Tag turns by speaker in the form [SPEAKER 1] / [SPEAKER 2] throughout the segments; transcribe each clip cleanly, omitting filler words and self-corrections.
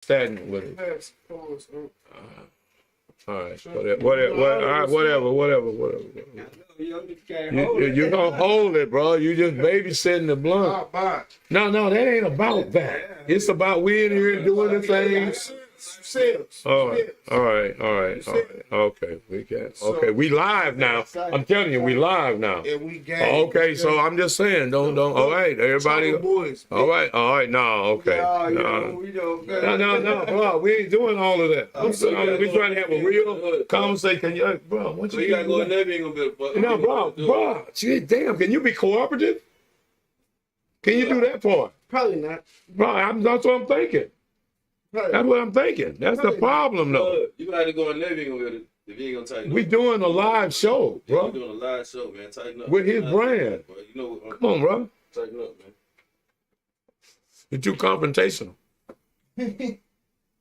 [SPEAKER 1] stagnant with it.
[SPEAKER 2] Yes, pause.
[SPEAKER 1] All right, whatever. You gonna hold it, bro. You just babysitting the blunt. No, that ain't about that. It's about we in here doing the things. All right. Okay, we live now. I'm telling you, we live now. Okay, so I'm just saying, don't. All right, everybody. All right, no, okay. No, bro, we ain't doing all of that. We trying to have a real conversation. Bro, what you gotta go in there, ain't gonna be. No, bro, gee, damn, can you be cooperative? Can you do that part?
[SPEAKER 2] Probably not.
[SPEAKER 1] Bro, that's what I'm thinking. That's what I'm thinking. That's the problem, though.
[SPEAKER 3] You gotta go in there if you ain't gonna tighten up.
[SPEAKER 1] We doing a live show, bro.
[SPEAKER 3] We doing a live show, man. Tighten up.
[SPEAKER 1] With his brand.
[SPEAKER 3] You know,
[SPEAKER 1] come on, bro.
[SPEAKER 3] Tighten up, man.
[SPEAKER 1] You're too confrontational.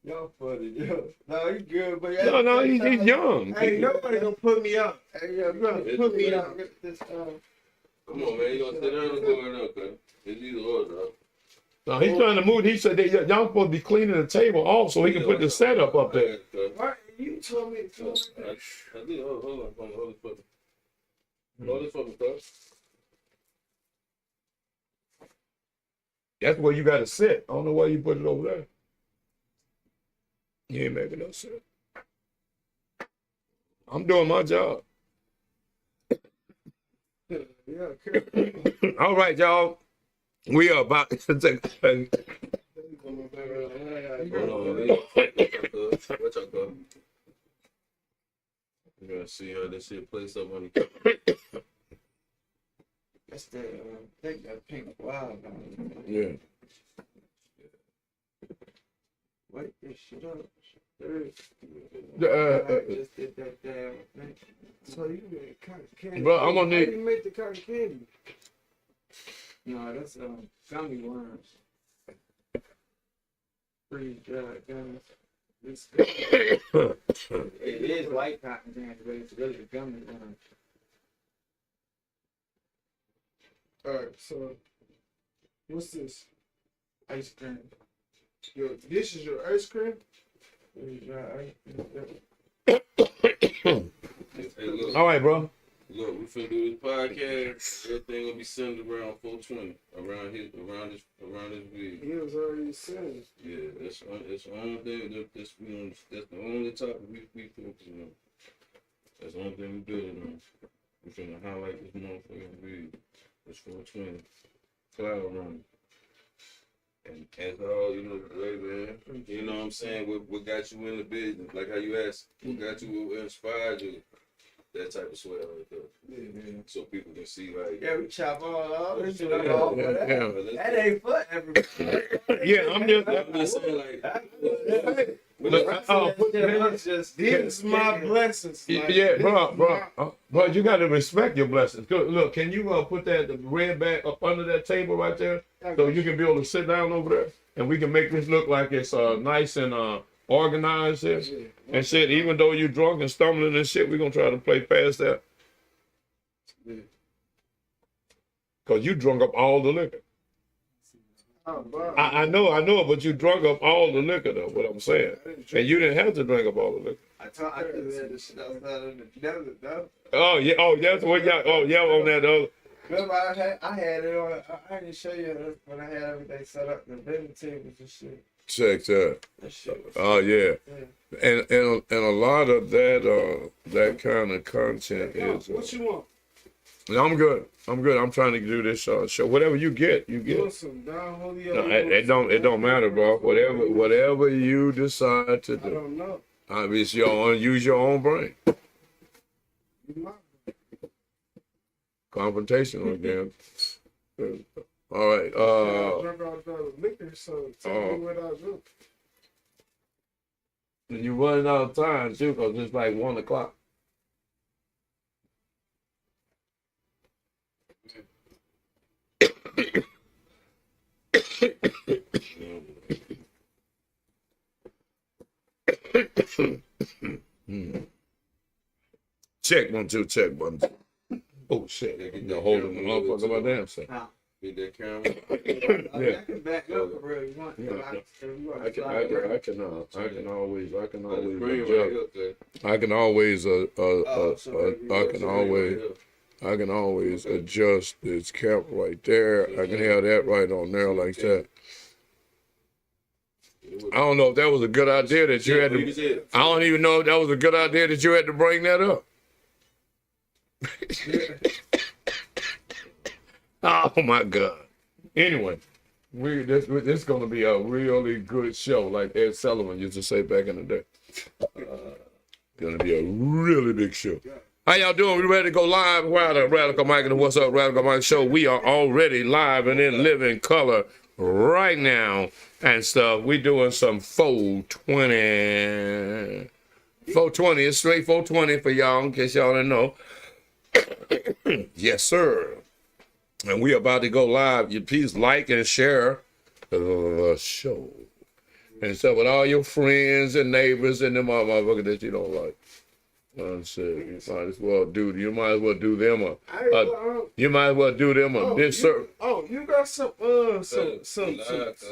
[SPEAKER 2] Y'all funny, yo. No, you good, but
[SPEAKER 1] no, he's young.
[SPEAKER 2] Hey, nobody gonna put me up. Hey, yo, put me up.
[SPEAKER 3] Come on, man. You gonna sit down and go in up, man. It's either or, dog.
[SPEAKER 1] No, he's trying to move. He said that y'all supposed to be cleaning the table off so he can put the setup up there.
[SPEAKER 2] Why? You told me to.
[SPEAKER 3] I did. Hold on. Hold it for me. Hold it for me, cuz.
[SPEAKER 1] That's where you got to sit. I don't know why you put it over there. You ain't making no sense. I'm doing my job. All right, y'all. We are about to take.
[SPEAKER 3] What y'all got? You gonna see how this shit plays up on the camera.
[SPEAKER 2] That's that pink wild.
[SPEAKER 1] Yeah.
[SPEAKER 2] Wait this shit up. Just did that damn thing. So you made cotton candy.
[SPEAKER 1] Bro, I'm gonna need.
[SPEAKER 2] How you make the cotton candy? No, that's gummy worms. Freeze dried gummies. It is white cotton candy, but it's really the gummy worms. Alright, so what's this? Ice cream. Yo, this is your ice cream? Freeze dried ice cream.
[SPEAKER 3] Hey,
[SPEAKER 1] all right, bro.
[SPEAKER 3] Look, we finna do this podcast. Everything gonna be centered around 420, around this week.
[SPEAKER 2] He was already saying.
[SPEAKER 3] Yeah, that's the only thing. That's the only topic we focusing on. That's the only thing we building on. We finna highlight this motherfucking week. It's 420, CLOUDRUNNERZ. And as all, you know, man, you know what I'm saying? What got you in the business? Like how you asked, what got you, what inspired you? That type of sweat right there. Yeah. So people can see, like.
[SPEAKER 2] Yeah, we chop all this shit off.
[SPEAKER 1] That
[SPEAKER 2] ain't for everybody.
[SPEAKER 1] Yeah, I'm just
[SPEAKER 3] saying, like.
[SPEAKER 2] These are my blessings. Like,
[SPEAKER 1] yeah, bro, you got to respect your blessings. Look, can you put that red bag up under that table right there so you can be able to sit down over there and we can make this look like it's nice and organized here and shit. Even though you drunk and stumbling and shit, we're gonna try to play past that. Cause you drunk up all the liquor. I know, but you drunk up all the liquor though, what I'm saying. And you didn't have to drink up all the liquor.
[SPEAKER 2] I had this shit outside of the desert though.
[SPEAKER 1] That's what y'all on that other.
[SPEAKER 2] Remember, I had it on. I didn't show you when I had everything set up, the vending tables and shit.
[SPEAKER 1] Check that.
[SPEAKER 2] That shit.
[SPEAKER 1] Yeah. And a lot of that kind of content is.
[SPEAKER 2] What you want?
[SPEAKER 1] I'm good. I'm trying to do this show. Whatever you get, you get.
[SPEAKER 2] No,
[SPEAKER 1] it don't matter, bro. Whatever you decide to do.
[SPEAKER 2] I don't know.
[SPEAKER 1] It's use your own brain. Confrontational again. All right.
[SPEAKER 2] Liquor, so tell me what I do.
[SPEAKER 1] You running out of time too, cause it's like 1 o'clock. Check 1 2, check 1 2. Oh shit! You're holding the motherfucker by damn self.
[SPEAKER 3] Get that camera.
[SPEAKER 1] Yeah.
[SPEAKER 2] I can back up for real. You want?
[SPEAKER 1] Yeah.
[SPEAKER 2] I
[SPEAKER 1] can always
[SPEAKER 3] Bring right
[SPEAKER 1] adjust.
[SPEAKER 3] up there.
[SPEAKER 1] I can always I can always adjust this cap right there. I can have that right on there like that. I don't know if that was a good idea that you had to. I don't even know if that was a good idea that you had to bring that up. Oh my God. Anyway, this is gonna be a really good show, like Ed Sullivan used to say back in the day. Gonna be a really big show. How y'all doing? We ready to go live? Wow, the Radical Mike and the What's Up Radical Mike show. We are already live and in living color right now and stuff. We doing some 420. 420. It's straight 420 for y'all, in case y'all didn't know. Yes, sir. And we about to go live. You please like and share the show. And so with all your friends and neighbors and them motherfuckers that you don't like. I said, you might as well do them you might as well do them a this sir.
[SPEAKER 2] Oh, you got some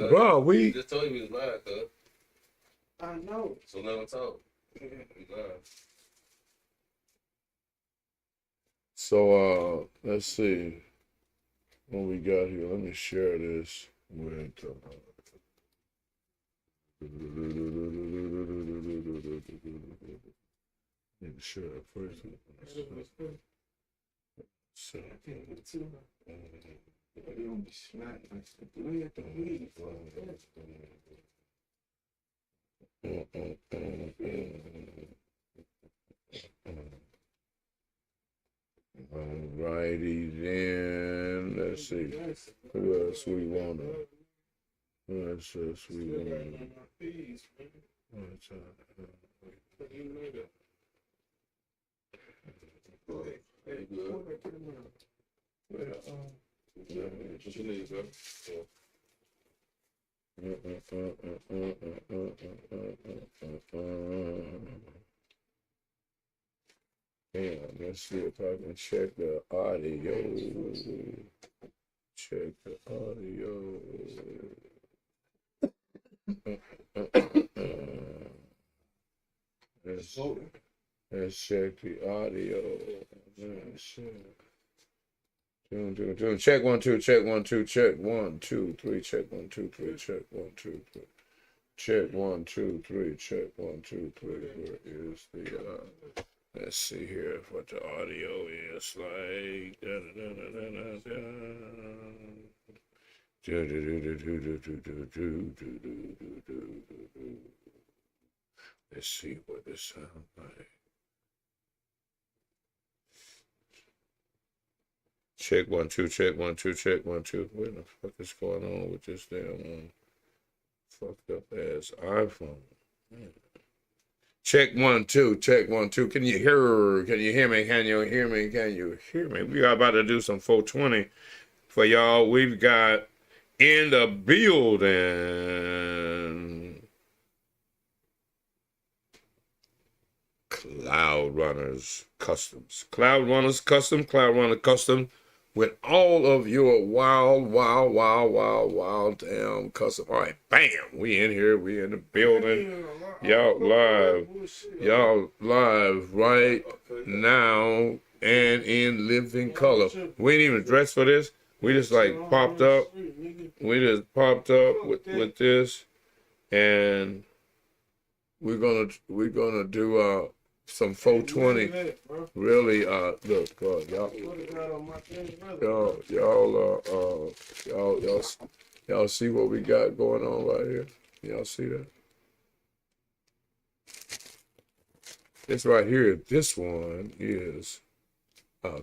[SPEAKER 1] Bro, we
[SPEAKER 3] just told you we was live, cuz.
[SPEAKER 2] I know.
[SPEAKER 3] So let him talk. We live.
[SPEAKER 1] So let's see what we got here. Let me share this with need to share it first. So, alrighty then. Let's see. Who else we wanna? Who else we wanna?
[SPEAKER 3] What you need, bro?
[SPEAKER 1] Yeah, let's see if I can check the audio. Check the audio. Let's check the audio. Tune. Check 1 2. Check 1 2. Check 1 2 3. Check 1 2 3. Check 1 2 3. Check 1 2 3. Check 1 2 3. Where is the let's see here what the audio is like. Let's see what this sounds like. Check 1 2. Check 1 2. Check 1 2. What the fuck is going on with this damn fucked up ass iPhone? Man. Check 1 2. Check 1 2. Can you hear? Can you hear me? Can you hear me? Can you hear me? We are about to do some 420 for y'all. We've got in the building CLOUDRUNNERZ Kustoms. CLOUDRUNNERZ Custom. CLOUDRUNNER Custom. With all of your wild damn custom. All right, bam, we in here, we in the building. Y'all live right now and in living color. We ain't even dressed for this. We just like popped up. We just popped up with this, and we're gonna do some 420. Really, look, God, y'all see what we got going on right here? Y'all see that? This right here, this one is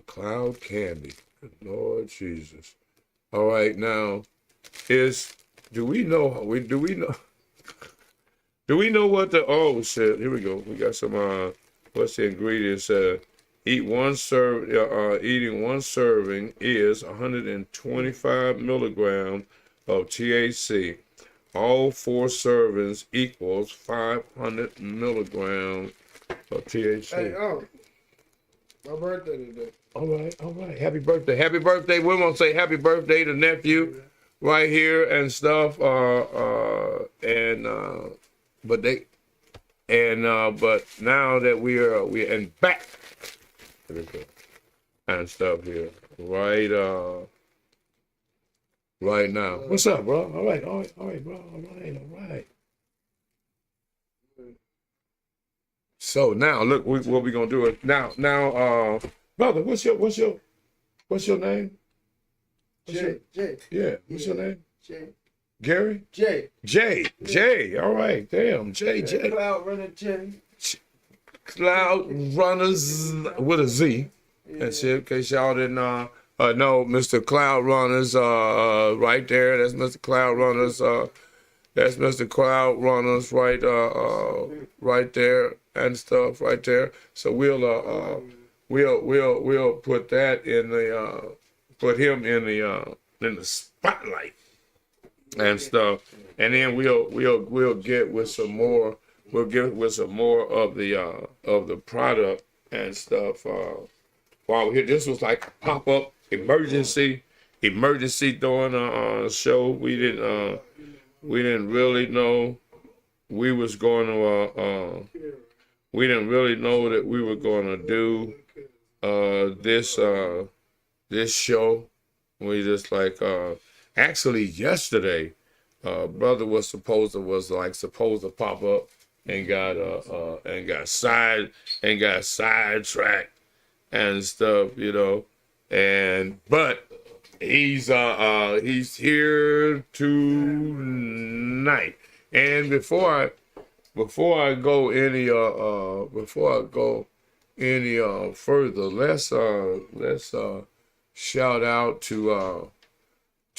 [SPEAKER 1] Cloud Candy. Good Lord Jesus. All right, now do we know what the shit? Here we go. We got some what's the ingredients? Eating one serving is 125 milligrams of THC. All 4 servings equals 500 milligrams of THC.
[SPEAKER 2] Hey, My birthday today.
[SPEAKER 1] All right. Happy birthday. Happy birthday. We want to say happy birthday to nephew right here and stuff. But now that we're in back and stuff here right now. What's up, bro? All right, bro. All right. So now look what we gonna do is now brother, what's your name?
[SPEAKER 2] Jay.
[SPEAKER 1] Yeah, what's your name?
[SPEAKER 2] Jay.
[SPEAKER 1] Gary?
[SPEAKER 2] Jay.
[SPEAKER 1] All right, damn, Jay.
[SPEAKER 2] CLOUDRUNNER Jay.
[SPEAKER 1] CLOUDRUNNERZ with a Z. That's it. In case y'all didn't know, Mr. CLOUDRUNNERZ right there. That's Mr. CLOUDRUNNERZ. That's Mr. CLOUDRUNNERZ right there and stuff right there. So we'll put that in the put him in the spotlight and stuff, and then we'll get with some more. We'll get with some more of the product and stuff. While we're here, this was like a pop-up emergency during a show. We didn't really know we was going to. We didn't really know that we were going to do this show. We just like actually yesterday, brother was supposed to pop up and got sidetracked and stuff, but he's here tonight. And before I go any further, let's shout out to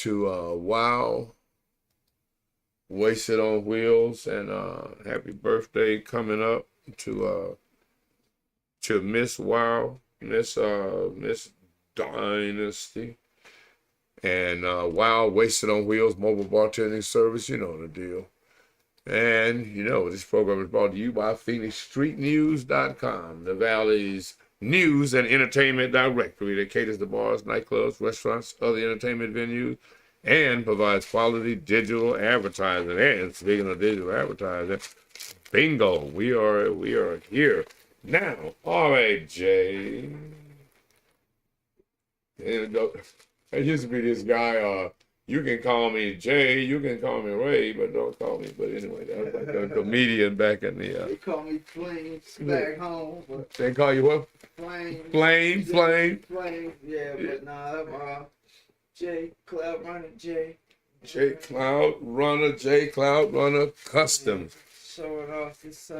[SPEAKER 1] Wow Wasted on Wheels, and happy birthday coming up to Miss Wow, Miss Dynasty, and Wow Wasted on Wheels mobile bartending service. You know the deal. And this program is brought to you by PhoenixStreetNews.com, the Valley's news and entertainment directory that caters to bars, nightclubs, restaurants, other entertainment venues, and provides quality digital advertising. And speaking of digital advertising, bingo, we are here now. All right, Jay. And there used to be this guy. You can call me Jay, you can call me Ray, but don't call me. But anyway, that was like a comedian back in the.
[SPEAKER 2] They call me Flames back home. But
[SPEAKER 1] they call you what?
[SPEAKER 2] Flames.
[SPEAKER 1] Flame.
[SPEAKER 2] Yeah, but nah, I'm J CLOUDRUNNER J.
[SPEAKER 1] CLOUDRUNNER Kustoms.
[SPEAKER 2] Showing off this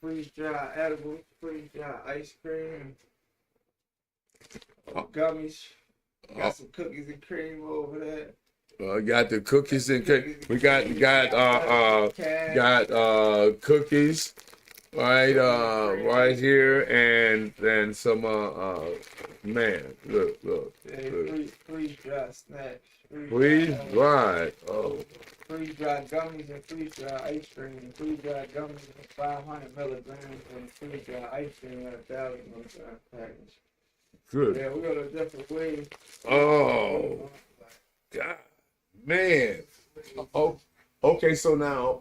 [SPEAKER 2] freeze dry edibles, freeze dry ice cream, gummies. Got some cookies and cream over there.
[SPEAKER 1] Got the cookies and cream. We got cookies right here, and then some man, look.
[SPEAKER 2] Freeze dry snacks.
[SPEAKER 1] Freeze dried. Oh.
[SPEAKER 2] Freeze dry gummies and freeze dry ice cream. Freeze dry gummies and 500 milligrams and freeze dry ice cream in 1,000 milligram package.
[SPEAKER 1] Good.
[SPEAKER 2] Yeah, we got a different way.
[SPEAKER 1] Oh, God, man. Oh, okay. So now,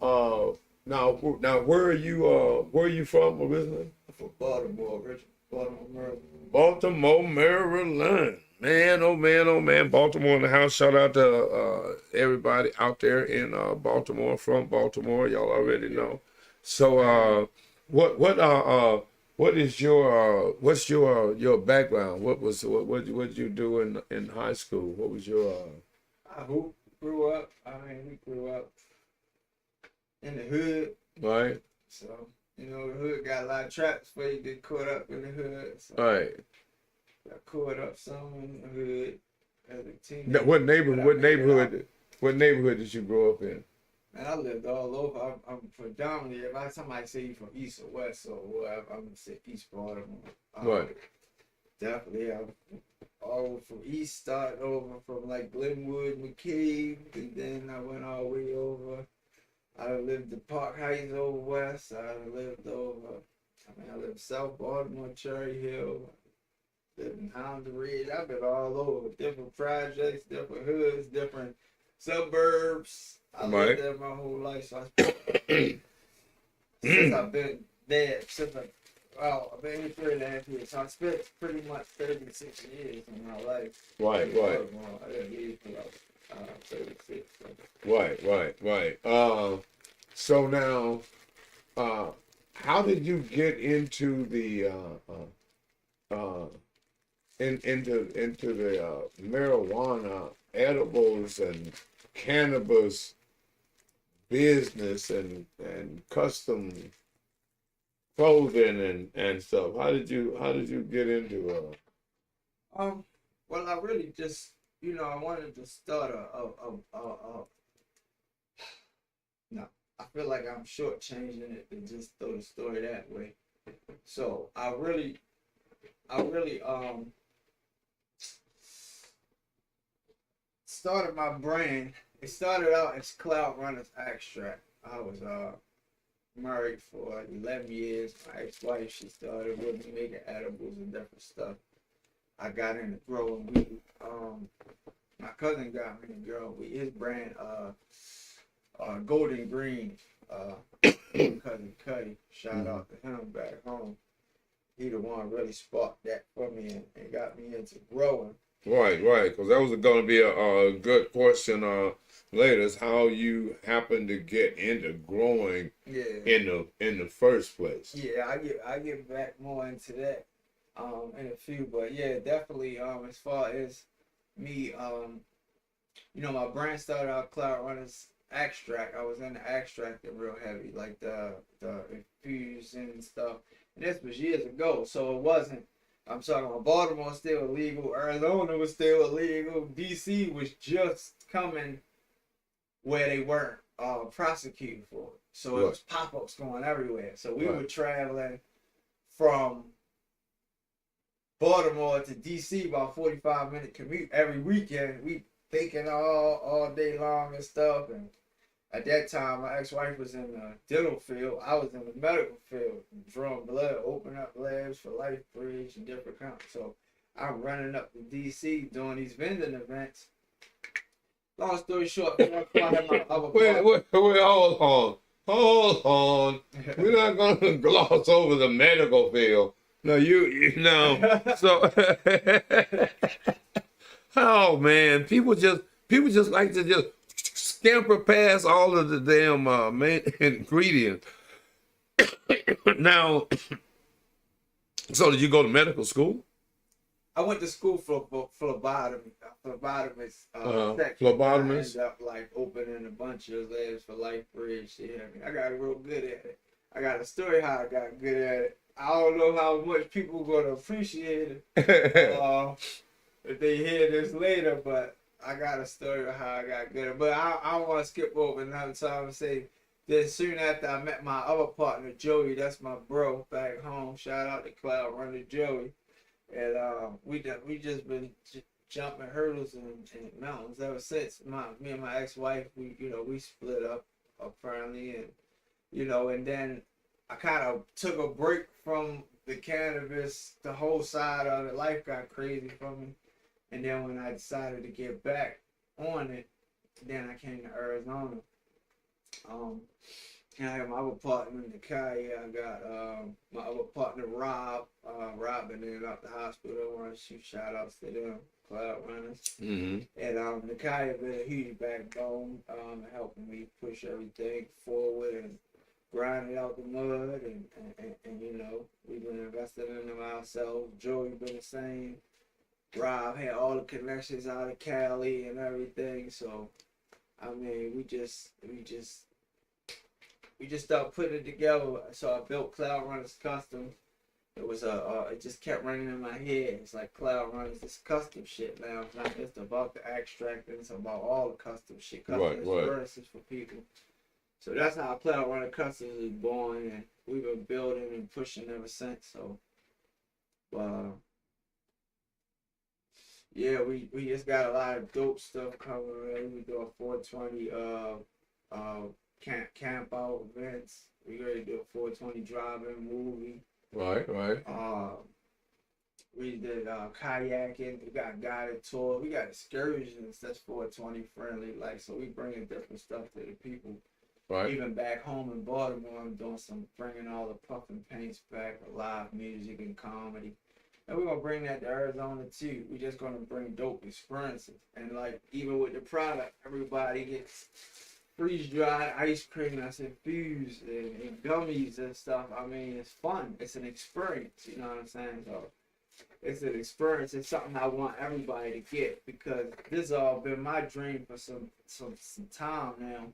[SPEAKER 1] where are you from originally?
[SPEAKER 2] I'm from Baltimore, Maryland.
[SPEAKER 1] Baltimore, Maryland. Man, oh man. Baltimore in the house. Shout out to everybody out there in Baltimore, from Baltimore. Y'all already know. So, what's your background? What did you do in high school? What was your
[SPEAKER 2] I grew up. We grew up in the hood.
[SPEAKER 1] Right.
[SPEAKER 2] So, the hood got a lot of traps for you to get caught up in the hood. So
[SPEAKER 1] right.
[SPEAKER 2] Got caught up some in the hood as a teenager.
[SPEAKER 1] Now, what neighborhood did you grow up in?
[SPEAKER 2] Man, I lived all over. I'm predominantly, if somebody say you from East or West or whatever, I'm gonna say East Baltimore.
[SPEAKER 1] Right.
[SPEAKER 2] Definitely, I'm all from East, started over from like Glenwood, McCabe, and then I went all the way over. I lived in Park Heights over West. I lived over I mean, I live in South Baltimore, Cherry Hill, live in Honda Ridge. I've been all over, different projects, different hoods, different suburbs. I lived there my whole life, so since I've been there, I've been here 3.5 years, so I spent pretty much 36 years in my life.
[SPEAKER 1] Right.
[SPEAKER 2] I didn't leave for like 36.
[SPEAKER 1] So. Right. So now, how did you get into the into the marijuana, edibles, and cannabis business and custom clothing and stuff? How did you get into
[SPEAKER 2] Well, I really just, I wanted to start no, I feel like I'm shortchanging it to just throw the story that way. So I really started my brand. It started out as CLOUDRUNNERZ Extract. I was married for 11 years. My ex-wife, she started with me making edibles and different stuff. I got into growing weed. My cousin got me into growing weed. His brand, Golden Green, cousin Cuddy. Shout out to him back home. He the one really sparked that for me and got me into growing.
[SPEAKER 1] Right, because that was going to be a good question later, is how you happen to get into growing in the first place.
[SPEAKER 2] Yeah, I get back more into that in a few, but yeah, definitely as far as me, my brand started out CLOUDRUNNERZ Extract. I was into extracting real heavy, like the infusion and stuff. And this was years ago, so it wasn't. I'm talking about Baltimore was still illegal, Arizona was still illegal, DC was just coming where they weren't prosecuted for it. So it was pop-ups going everywhere. So we were traveling from Baltimore to DC, about 45-minute commute every weekend. We thinking all day long and stuff. And at that time, my ex-wife was in the dental field. I was in the medical field, drawing blood, opening up labs for Life Bridge and different kinds. So I'm running up to DC doing these vending events. Long story short, before I had my other
[SPEAKER 1] Wait, hold on. We're not gonna gloss over the medical field. No, you know. So, oh man, people just like to just scamper past all of the damn main ingredients. Now, so did you go to medical school?
[SPEAKER 2] I went to school for phlebotomy. Phlebotomist.
[SPEAKER 1] Phlebotomist.
[SPEAKER 2] I ended up like opening a bunch of labs for Life Bridge. I got real good at it. I got a story how I got good at it. I don't know how much people are gonna appreciate it if they hear this later, but I got a story of how I got good at it. But I want to skip over another time and say that soon after I met my other partner, Joey, that's my bro back home. Shout out to CLOUDRUNNER Joey. And we just been jumping hurdles and mountains ever since. Me and my ex-wife, we split up apparently, and and then I kind of took a break from the cannabis, the whole side of it. Life got crazy for me, and then when I decided to get back on it, then I came to Arizona. And I have my other partner, Nakai. I got my other partner, Rob. Rob been in and out the hospital. I want to shoot shout outs to them, CLOUDRUNNERZ. And Nakai been a huge backbone, helping me push everything forward and grind it out the mud. And we've been investing in them ourselves. Joey been the same. Rob had all the connections out of Cali and everything. So, I mean, we just started putting it together. So I built CLOUDRUNNERZ Kustoms. It was it just kept running in my head. It's like CLOUDRUNNERZ, this custom shit now. It's not just about the extract, it's about all the custom shit. Custom experiences for people. So that's how CLOUDRUNNER Kustoms was born, and we've been building and pushing ever since. So, yeah, we just got a lot of dope stuff coming. We do a 420 camp out events. We ready to do a 420 drive-in movie.
[SPEAKER 1] Right, right.
[SPEAKER 2] We did kayaking. We got guided tour. We got excursions that's 420 friendly. Like, so we bringing different stuff to the people.
[SPEAKER 1] Right.
[SPEAKER 2] Even back home in Baltimore, I'm doing bringing all the puff and paints back, live music and comedy. And we're gonna bring that to Arizona too. We're just gonna bring dope experiences. And like, even with the product, everybody gets freeze-dried ice cream that's infused and gummies and stuff. I mean, it's fun. It's an experience. You know what I'm saying? So it's an experience. It's something I want everybody to get, because this has all been my dream for some time now.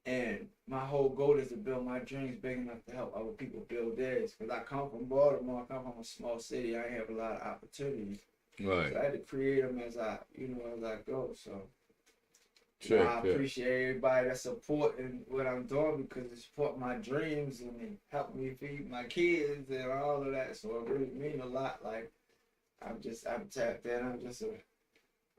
[SPEAKER 2] And my whole goal is to build my dreams big enough to help other people build theirs. Because I come from Baltimore, I come from a small city. I have a lot of opportunities.
[SPEAKER 1] Right.
[SPEAKER 2] So I had to create them as I go. So
[SPEAKER 1] Sure,
[SPEAKER 2] I appreciate everybody that's supporting what I'm doing, because it support my dreams and it help me feed my kids and all of that. So it really means a lot. Like, I'm tapped in.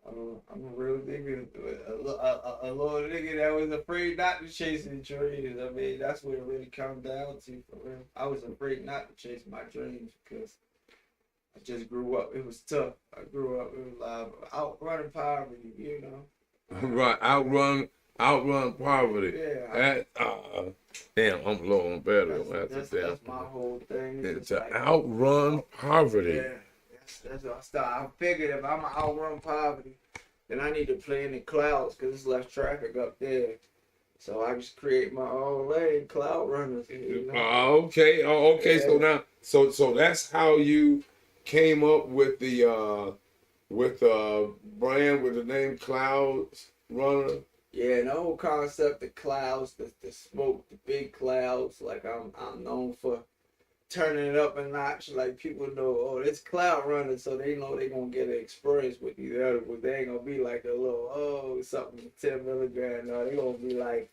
[SPEAKER 2] I'm a real nigga, a little nigga that was afraid not to chase his dreams. I mean, that's what it really comes down to, for real. I was afraid not to chase my dreams because I just grew up. It was tough. I grew up, it was outrunning poverty, you know.
[SPEAKER 1] Right, outrun poverty.
[SPEAKER 2] Yeah.
[SPEAKER 1] Damn, I'm low on battery.
[SPEAKER 2] That's my whole thing.
[SPEAKER 1] To like, outrun poverty.
[SPEAKER 2] Yeah. That's what I started. I figured if I'm gonna outrun poverty, then I need to play in the clouds, because there's less traffic up there. So I just create my own lane, CLOUDRUNNERZ. You know?
[SPEAKER 1] Okay.
[SPEAKER 2] Yeah.
[SPEAKER 1] So now, so that's how you came up with the brand with the name CLOUDRUNNER.
[SPEAKER 2] Yeah, and the whole concept of clouds, the smoke, the big clouds. Like, I'm known for turning it up a notch. Like, people know, oh, it's CLOUDRUNNERZ, so they know they're gonna get an experience with these edibles. They ain't gonna be like a little, oh, something 10 milligrams. No, they gonna be like,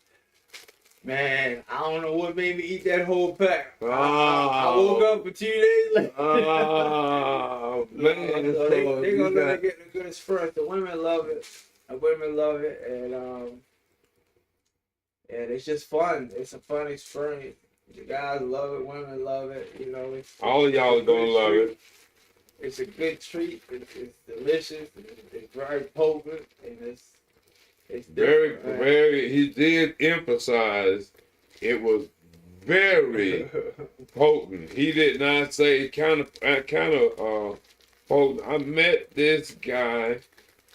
[SPEAKER 2] man, I don't know what made me eat that whole pack. I woke up for 2 days later.
[SPEAKER 1] Oh, man.
[SPEAKER 2] So they gonna know they getting a good experience. The women love it. And it's just fun. It's a fun experience. The guys love it, women love it, you know.
[SPEAKER 1] All of y'all are gonna love it.
[SPEAKER 2] It's a good treat. It's delicious. It's very potent, and it's
[SPEAKER 1] Very,
[SPEAKER 2] different,
[SPEAKER 1] very. He did emphasize it was very potent. He did not say kind of potent. I met this guy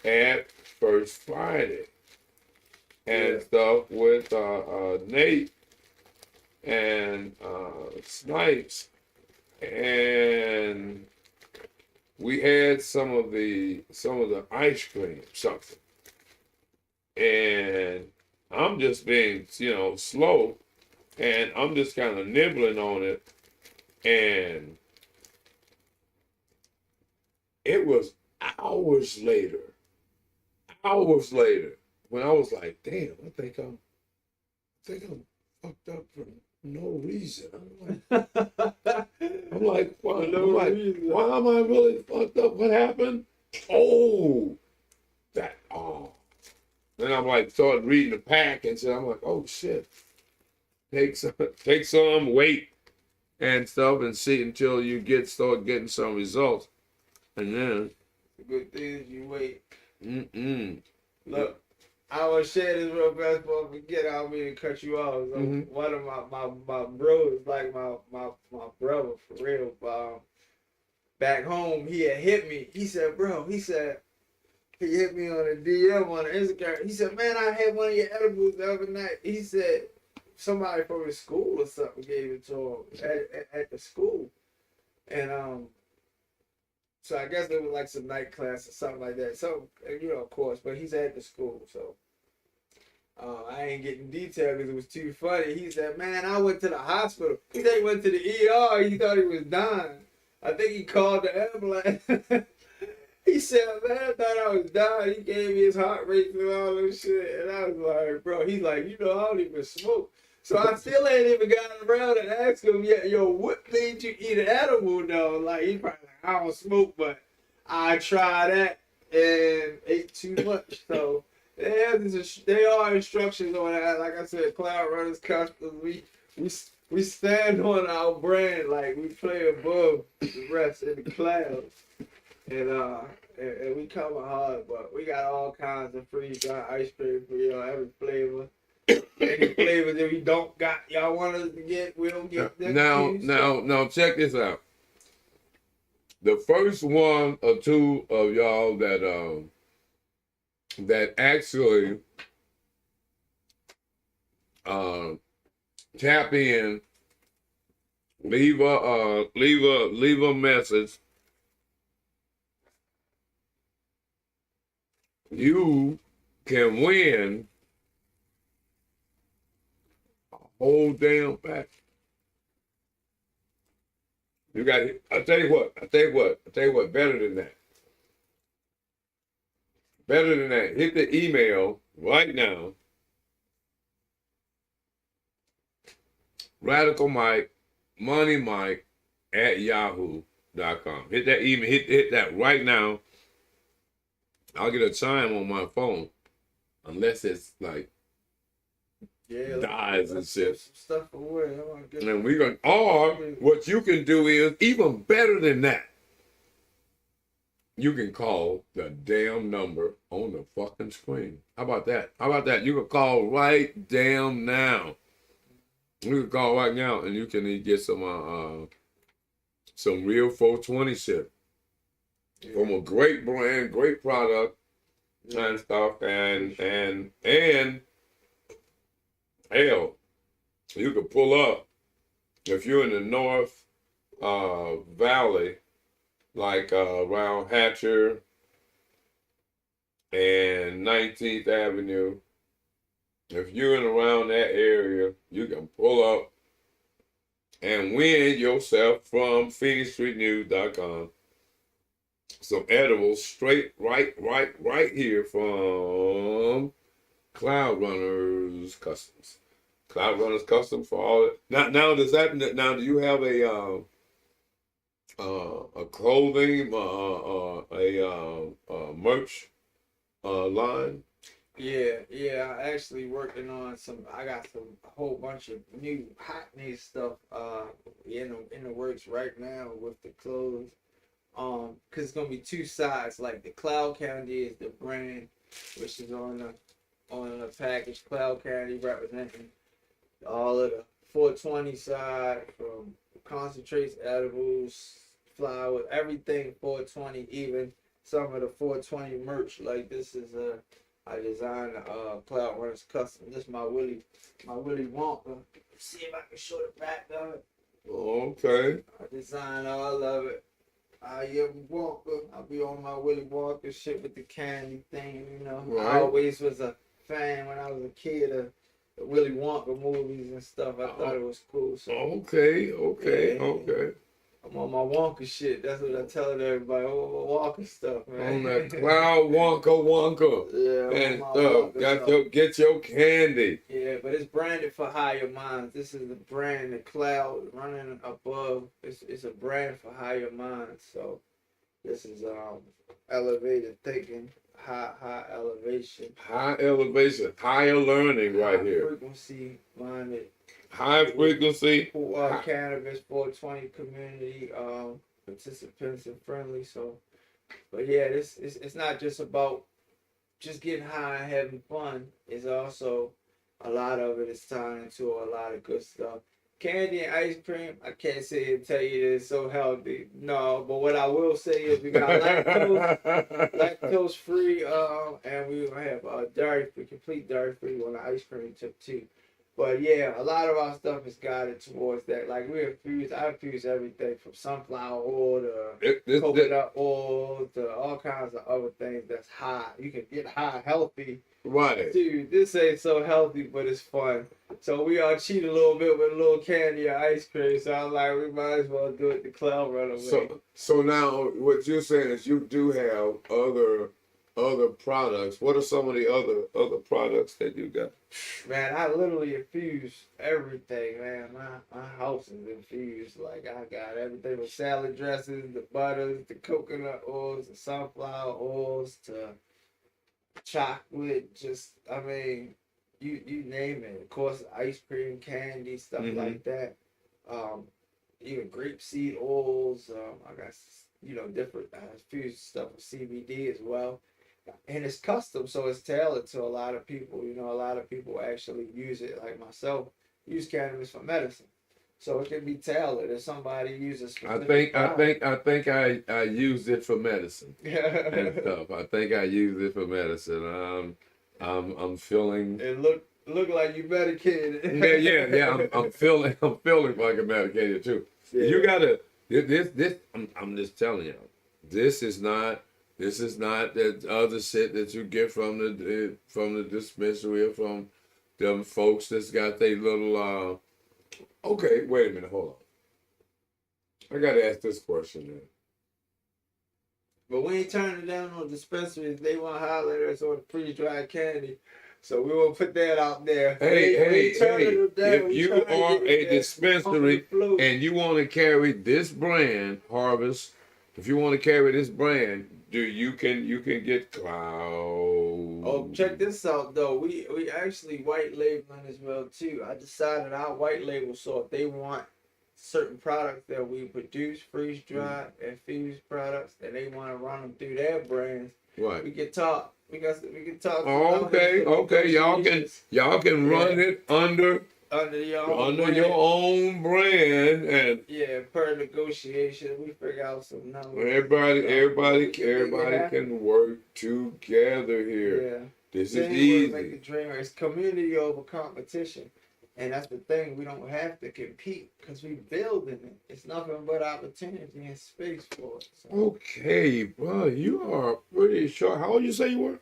[SPEAKER 1] at First Friday and stuff with Nate and Snipes, and we had some of the ice cream, something, and I'm just being slow, and I'm just kind of nibbling on it, and it was hours later when I was like, damn, I think I'm fucked up for no reason. I'm like, why am I really fucked up? What happened? Then I'm like, started reading the pack, and so I'm like, oh shit. Take some, wait, and stuff, and see until you start getting some results, and then.
[SPEAKER 2] The good thing is you wait. Look. I want to share this real fast before I forget. I don't mean to cut you off. So one of my bros, like my brother, for real. Back home, he had hit me. He said, he hit me on a DM on Instagram. He said, man, I had one of your edibles the other night. He said, somebody from his school or something gave it to him at the school. And so I guess there was like some night class or something like that. So, of course, but he's at the school, so I ain't getting detail because it was too funny. He said, man, I went to the hospital. He said he went to the ER. He thought he was dying. I think he called the ambulance. He said, man, I thought I was dying. He gave me his heart rate and all this shit. And I was like, bro, he's like, I don't even smoke. So I still ain't even gotten around and asked him yet, what made you eat an edible though? Like, he probably like, I don't smoke, but I tried that and ate too much. So there are instructions on that. Like I said, CLOUDRUNNERZ Kustoms. we stand on our brand, like we play above the rest in the clouds. And we cover hard, but we got all kinds of free ice cream for y'all, every flavor. Any flavors that we don't got, y'all want us to get, we'll get them.
[SPEAKER 1] Now, check this out. The first one or two of y'all that actually tap in, leave a message. You can win a whole damn pack. You got it. I tell you what, better than that. Better than that. Hit the email right now. Radicalmike, moneymike at yahoo.com. Hit that email, hit that right now. I'll get a chime on my phone. Unless it's like dies and shit.
[SPEAKER 2] Some stuff away.
[SPEAKER 1] And we're gonna, or what you can do is even better than that. You can call the damn number on the fucking screen. How about that? You can call right damn now. You can call right now and you can get some real 420 shit. From a great brand, great product and stuff, and hell, you could pull up if you're in the North Valley, like around Hatcher and 19th Avenue. If you're in around that area, you can pull up and win yourself from PhoenixStreetNews.com some edibles straight right here from CLOUDRUNNERZ Kustoms. CLOUDRUNNERZ Kustoms for all it. Now do you have a clothing merch line?
[SPEAKER 2] Yeah, I actually working on I got a whole bunch of new hot new stuff in the works right now with the clothes. Cause it's gonna be two sides. Like the Cloud Candy is the brand, which is on the package. Cloud Candy representing all of the 420 side, from concentrates, edibles, flowers, everything 420. Even some of the 420 merch. Like this is I designed CLOUDRUNNERZ Custom. This is my Willy Wonka. See if I can show the back of it.
[SPEAKER 1] Okay.
[SPEAKER 2] I designed all of it. I'll be on my Willy Wonka shit with the candy thing, you know. Right. I always was a fan when I was a kid of the Willy Wonka movies and stuff. I thought it was cool. So
[SPEAKER 1] okay. I'm
[SPEAKER 2] on my Wonka shit. That's what I'm telling everybody. Oh, Wonka stuff, man.
[SPEAKER 1] On that Cloud Wonka.
[SPEAKER 2] Yeah.
[SPEAKER 1] And stuff. Get your candy.
[SPEAKER 2] Yeah, but it's branded for higher minds. This is the brand, the Cloud running above. It's a brand for higher minds. So this is elevated thinking, high elevation.
[SPEAKER 1] High elevation, higher learning right here.
[SPEAKER 2] Frequency minded.
[SPEAKER 1] High frequency.
[SPEAKER 2] Cannabis 420 community participants and friendly. So, but yeah, it's not just about just getting high and having fun. It's also a lot of it is tying into a lot of good stuff. Candy and ice cream, I can't say and tell you that it's so healthy. No, but what I will say is we got lactose free, and we have dairy free, complete dairy free on the ice cream tip too. But yeah, a lot of our stuff is guided towards that. Like I infuse everything from sunflower oil to coconut oil to all kinds of other things that's high. You can get high healthy.
[SPEAKER 1] Right.
[SPEAKER 2] Dude, this ain't so healthy, but it's fun. So we all cheat a little bit with a little candy or ice cream. So I'm like, we might as well do it the Cloud Runner way.
[SPEAKER 1] So now what you're saying is you do have other products. What are some of the other products that you got?
[SPEAKER 2] Man, I literally infuse everything, man. My house is infused. Like I got everything from salad dressings, the butters, the coconut oils, the sunflower oils, to chocolate. you name it. Of course, ice cream, candy, stuff like that. Even grapeseed oils. I got different few stuff with CBD as well. And it's custom, so it's tailored to a lot of people. A lot of people actually use it, like myself, use cannabis for medicine. So it can be tailored if somebody uses.
[SPEAKER 1] I think I use it for medicine and stuff. I think I use it for medicine. I'm feeling.
[SPEAKER 2] It look like you medicated.
[SPEAKER 1] yeah. I'm feeling like I'm medicated too. Yeah. You gotta this. I'm just telling you, this is not that other shit that you get from the dispensary or from them folks that's got their little. Okay, wait a minute, hold on. I gotta ask this question then.
[SPEAKER 2] But we ain't turning down on dispensaries. They want to holler at us on the freeze-dried candy. So we will put that out there.
[SPEAKER 1] Hey, if you are a dispensary and you want to carry this brand, Harvest, if you want to carry this brand, you can get Cloud.
[SPEAKER 2] Oh, check this out though. We actually white labeling as well too. I decided our white label, so if they want certain products that we produce, freeze dried and fused products, and they want to run them through their brands,
[SPEAKER 1] right?
[SPEAKER 2] We can talk. We can talk.
[SPEAKER 1] Okay. Y'all can run it under your own brand, and
[SPEAKER 2] per negotiation we figure out some numbers.
[SPEAKER 1] Everybody can work together here.
[SPEAKER 2] Yeah,
[SPEAKER 1] this is easy.
[SPEAKER 2] Make the dream. It's community over competition, and that's the thing. We don't have to compete because we building it. It's nothing but opportunity and space for it. So.
[SPEAKER 1] Okay, bro, you are pretty short. How old you say you were?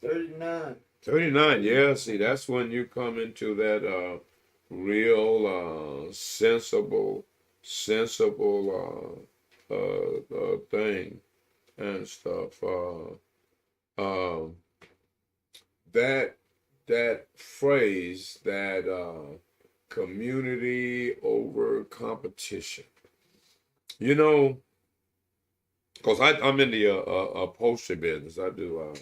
[SPEAKER 2] 39.
[SPEAKER 1] 39. Yeah. See, that's when you come into that real sensible thing and stuff. That phrase, that community over competition. Because I'm in the upholstery business. I do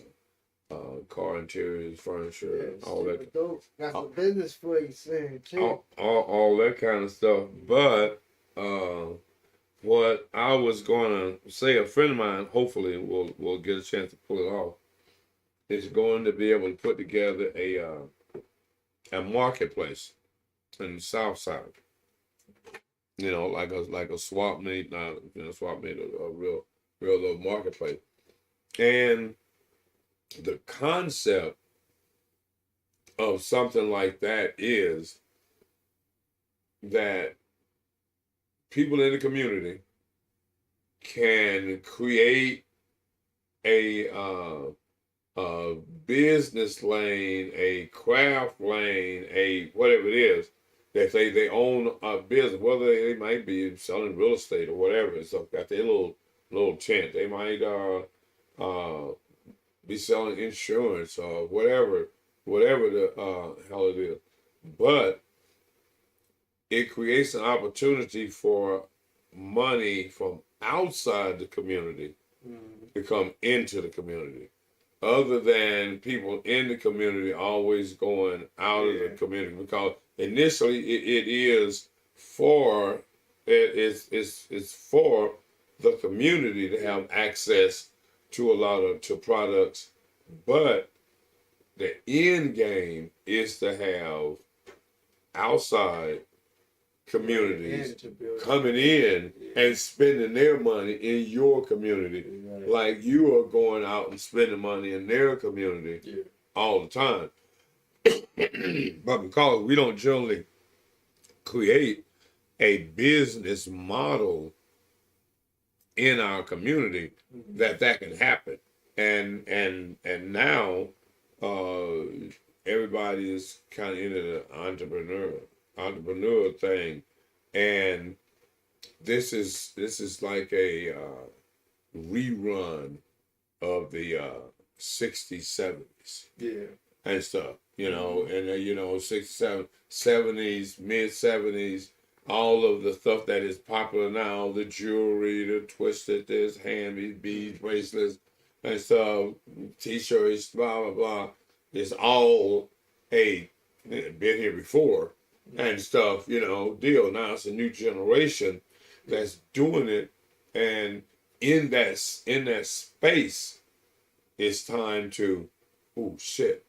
[SPEAKER 1] car interiors, furniture, all that.
[SPEAKER 2] Got some business for you, saying too.
[SPEAKER 1] All that kind of stuff. But what I was going to say, a friend of mine, hopefully will get a chance to pull it off, is going to be able to put together a marketplace in the South Side. Like a swap meet, not swap meet, a real little marketplace. And the concept of something like that is that people in the community can create a business lane, a craft lane, a whatever it is, that they own a business, whether they might be selling real estate or whatever. So got their little tent. They might be selling insurance or whatever the hell it is. But it creates an opportunity for money from outside the community to come into the community, other than people in the community always going out of the community, because initially it's for the community to have access to products, but the end game is to have outside communities coming in and spending their money in your community, like you are going out and spending money in their community all the time. But because we don't generally create a business model in our community, that can happen, and now everybody is kind of into the entrepreneur thing, and this is like a rerun of the 60s, 70s, and stuff, and 60s, 70s, mid 70s. All of the stuff that is popular now, the jewelry, the twisted, this, hand beads, bracelets, and stuff, t-shirts, blah, blah, blah, it's all been here before and stuff, you know, deal. Now it's a new generation that's doing it, and in that space, it's time to, oh shit,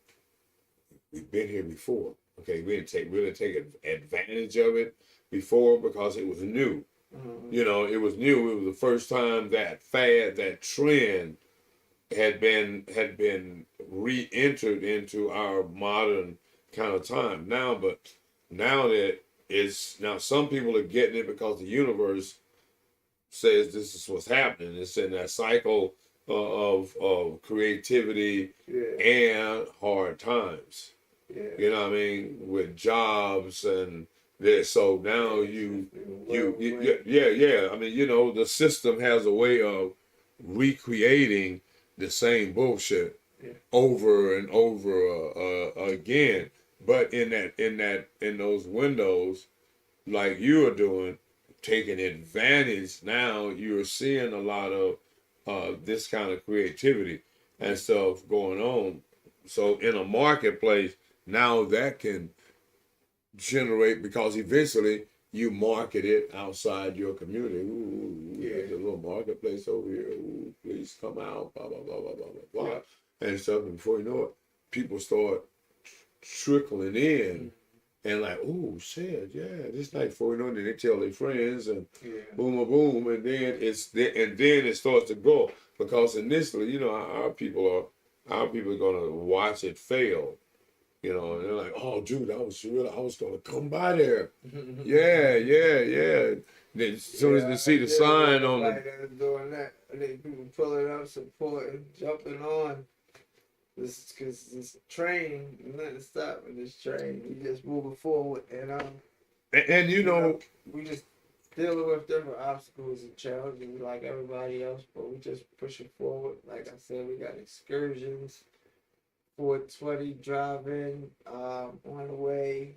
[SPEAKER 1] we've been here before. Okay, we didn't really take advantage of it before because it was new. You know, it was new. It was the first time that fad, that trend had been re-entered into our modern kind of time now. But now some people are getting it because the universe says this is what's happening. It's in that cycle of creativity and hard times. You know what I mean? With jobs and this. So now yeah. I mean, you know, the system has a way of recreating the same bullshit over and over again. But in those windows, like you are doing, taking advantage, now you're seeing a lot of this kind of creativity and stuff going on. So in a marketplace, now that can generate, because eventually you market it outside your community. Ooh, there's a little marketplace over here. Ooh, please come out, blah, blah, blah, blah, blah, blah, blah, and stuff. And before you know it, people start trickling in and like, oh, shit, yeah, this night. Before you know it, they tell their friends and boom, boom, and then it starts to grow, because initially, you know, our people are gonna watch it fail. You know, and they're like, oh, dude, I was going to come by there. Yeah. Then as soon as they see the sign on it.
[SPEAKER 2] Doing that, and then people pulling up, supporting, jumping on. This is because this train, nothing stopping this train. We just moving forward, and
[SPEAKER 1] you know,
[SPEAKER 2] we just dealing with different obstacles and challenges like everybody else, but we just pushing forward. Like I said, we got excursions. 420 driving, on the way.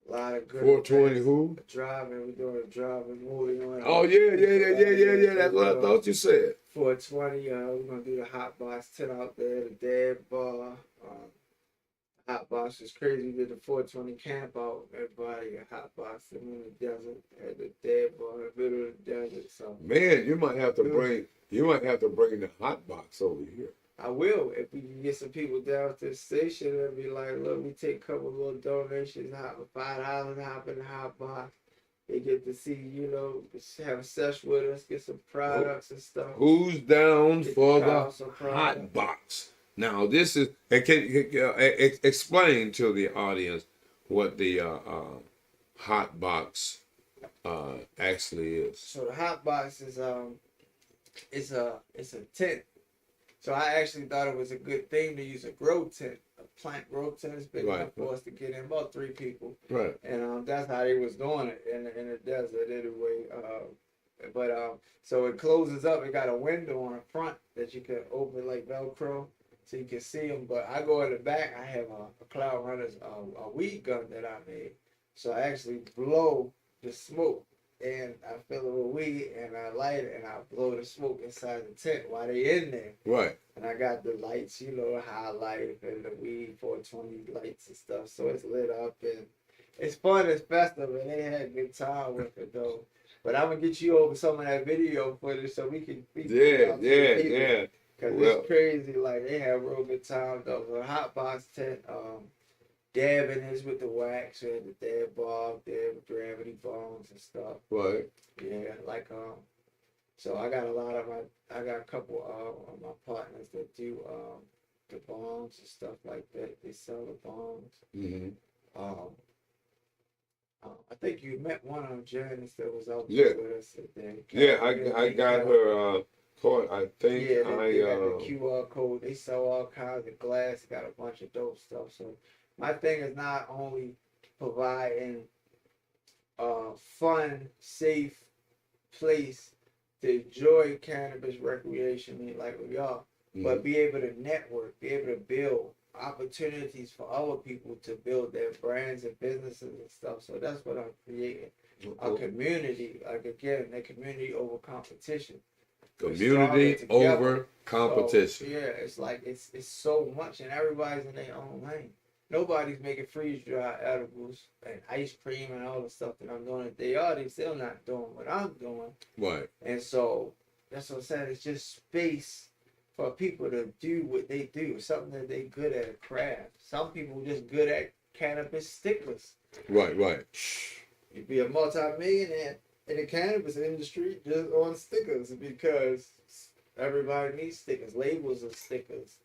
[SPEAKER 2] A lot of good.
[SPEAKER 1] 420 who?
[SPEAKER 2] Driving. We're doing a driving movie on.
[SPEAKER 1] Oh yeah. That's what I thought you said.
[SPEAKER 2] 420. We're gonna do the hot box tent out there, the dead bar. Hot box is crazy. We did the 420 camp out. Everybody got hot box in the desert at the dead bar in the middle of the desert. So
[SPEAKER 1] man, you might have to bring the hot box over here.
[SPEAKER 2] I will, if we can get some people down to the station and be like, look, we take a couple little donations, $5, hop in the hot box. They get to see, you know, have a session with us, get some products and stuff.
[SPEAKER 1] Who's down for the hot box? Now, this is, can explain to the audience what the hot box actually is.
[SPEAKER 2] So the hot box is it's a tent. So I actually thought it was a good thing to use a grow tent, a plant grow tent. Is big enough for us to get in, about 3 people.
[SPEAKER 1] Right.
[SPEAKER 2] And that's how they was doing it in the desert anyway. So it closes up. It got a window on the front that you can open like Velcro, so you can see them. But I go in the back. I have a CLOUDRUNNERZ a weed gun that I made. So I actually blow the smoke. And I fill it with weed, and I light it, and I blow the smoke inside the tent while they in there.
[SPEAKER 1] Right.
[SPEAKER 2] And I got the lights, you know, highlight and the weed 420 lights and stuff. So it's lit up, and it's fun. It's festive, and they had a good time with it though. But I'm gonna get you over some of that video footage so we can.
[SPEAKER 1] Yeah.
[SPEAKER 2] Cause it's crazy. Like they have real good time though. The hot box tent. Dabbing is with the wax, we had the dab bar there with gravity bombs and stuff.
[SPEAKER 1] Right.
[SPEAKER 2] Yeah, like so I got a couple of my partners that do the bombs and stuff like that. They sell the bombs.
[SPEAKER 1] Mm-hmm.
[SPEAKER 2] I think you met one of them, Janice, that was out there with us today.
[SPEAKER 1] Yeah, I got her card. I think
[SPEAKER 2] they got the QR code. They sell all kinds of glass. Got a bunch of dope stuff. So my thing is not only providing a fun, safe place to enjoy cannabis recreation like we are, but be able to network, be able to build opportunities for other people to build their brands and businesses and stuff. So that's what I'm creating. A community, like again, a community over competition.
[SPEAKER 1] Community over competition.
[SPEAKER 2] So, yeah, it's like it's so much, and everybody's in their own lane. Nobody's making freeze dry edibles and ice cream and all the stuff that I'm doing. If they are, they still not doing what I'm doing.
[SPEAKER 1] Right.
[SPEAKER 2] And so that's what I'm saying. It's just space for people to do what they do, something that they good at, a craft. Some people just good at cannabis stickers.
[SPEAKER 1] Right. Right.
[SPEAKER 2] You'd be a multi-millionaire in the cannabis industry just on stickers because everybody needs stickers, labels of stickers.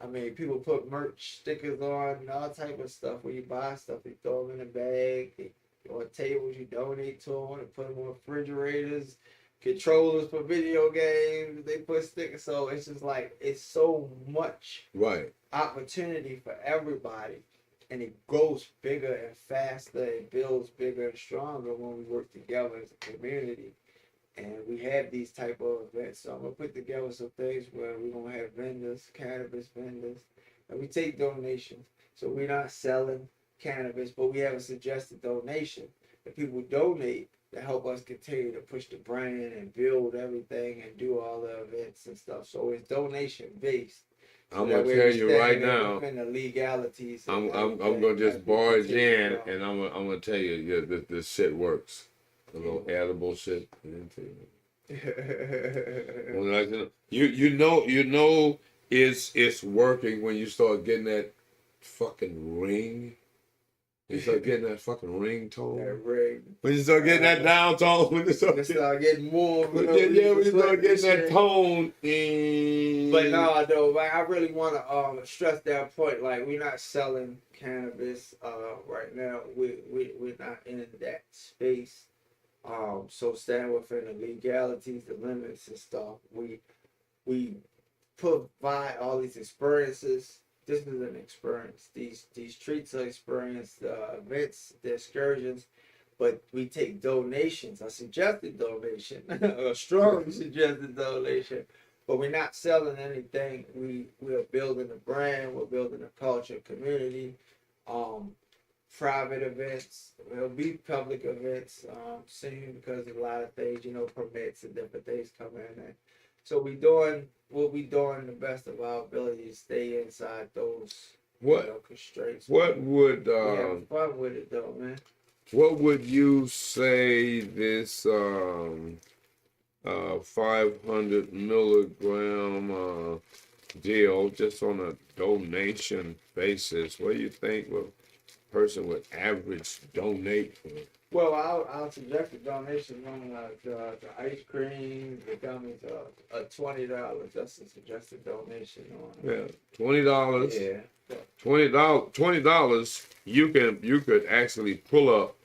[SPEAKER 2] I mean, people put merch stickers on and all type of stuff. When you buy stuff, they throw them in a bag. They on tables, you donate to them and put them on refrigerators. Controllers for video games, they put stickers. So it's just like, it's so much
[SPEAKER 1] Right.
[SPEAKER 2] opportunity for everybody. And it grows bigger and faster. It builds bigger and stronger when we work together as a community. And we have these type of events. So I'm going to put together some things where we're going to have vendors, cannabis vendors, and we take donations. So we're not selling cannabis, but we have a suggested donation. If people donate to help us continue to push the brand and build everything and do all the events and stuff. So it's donation based. So
[SPEAKER 1] I'm gonna tell you right now.
[SPEAKER 2] within the legalities.
[SPEAKER 1] I'm gonna just barge in and I'm gonna tell you, yeah, this shit works. A little edible shit. You know it's working when you start getting that fucking ring. You start getting that fucking ring tone.
[SPEAKER 2] That ring.
[SPEAKER 1] When you start getting that down tone, when you start
[SPEAKER 2] getting more.
[SPEAKER 1] when you start getting that tone.
[SPEAKER 2] But no, though, like, I really want to stress that point. Like, we're not selling cannabis right now. We're not in that space. So staying within the legalities, the limits and stuff. We provide all these experiences. This is an experience. These treats are experience, the events, the excursions, but we take donations, a suggested donation, a strong suggested donation, but we're not selling anything. We're building a brand, we're building a culture, community, private events. There'll be public events soon because of a lot of things, permits and different things come in. And so we doing what we doing the best of our ability to stay inside those constraints.
[SPEAKER 1] What would
[SPEAKER 2] we have fun with it though, man.
[SPEAKER 1] What would you say this 500 milligram deal just on a donation basis? What do you think a person would average donate for?
[SPEAKER 2] Well, I'll suggest the donation on the ice cream, the gummies, $20. That's a suggested donation on.
[SPEAKER 1] Yeah, $20.
[SPEAKER 2] Yeah.
[SPEAKER 1] $20. You could actually pull up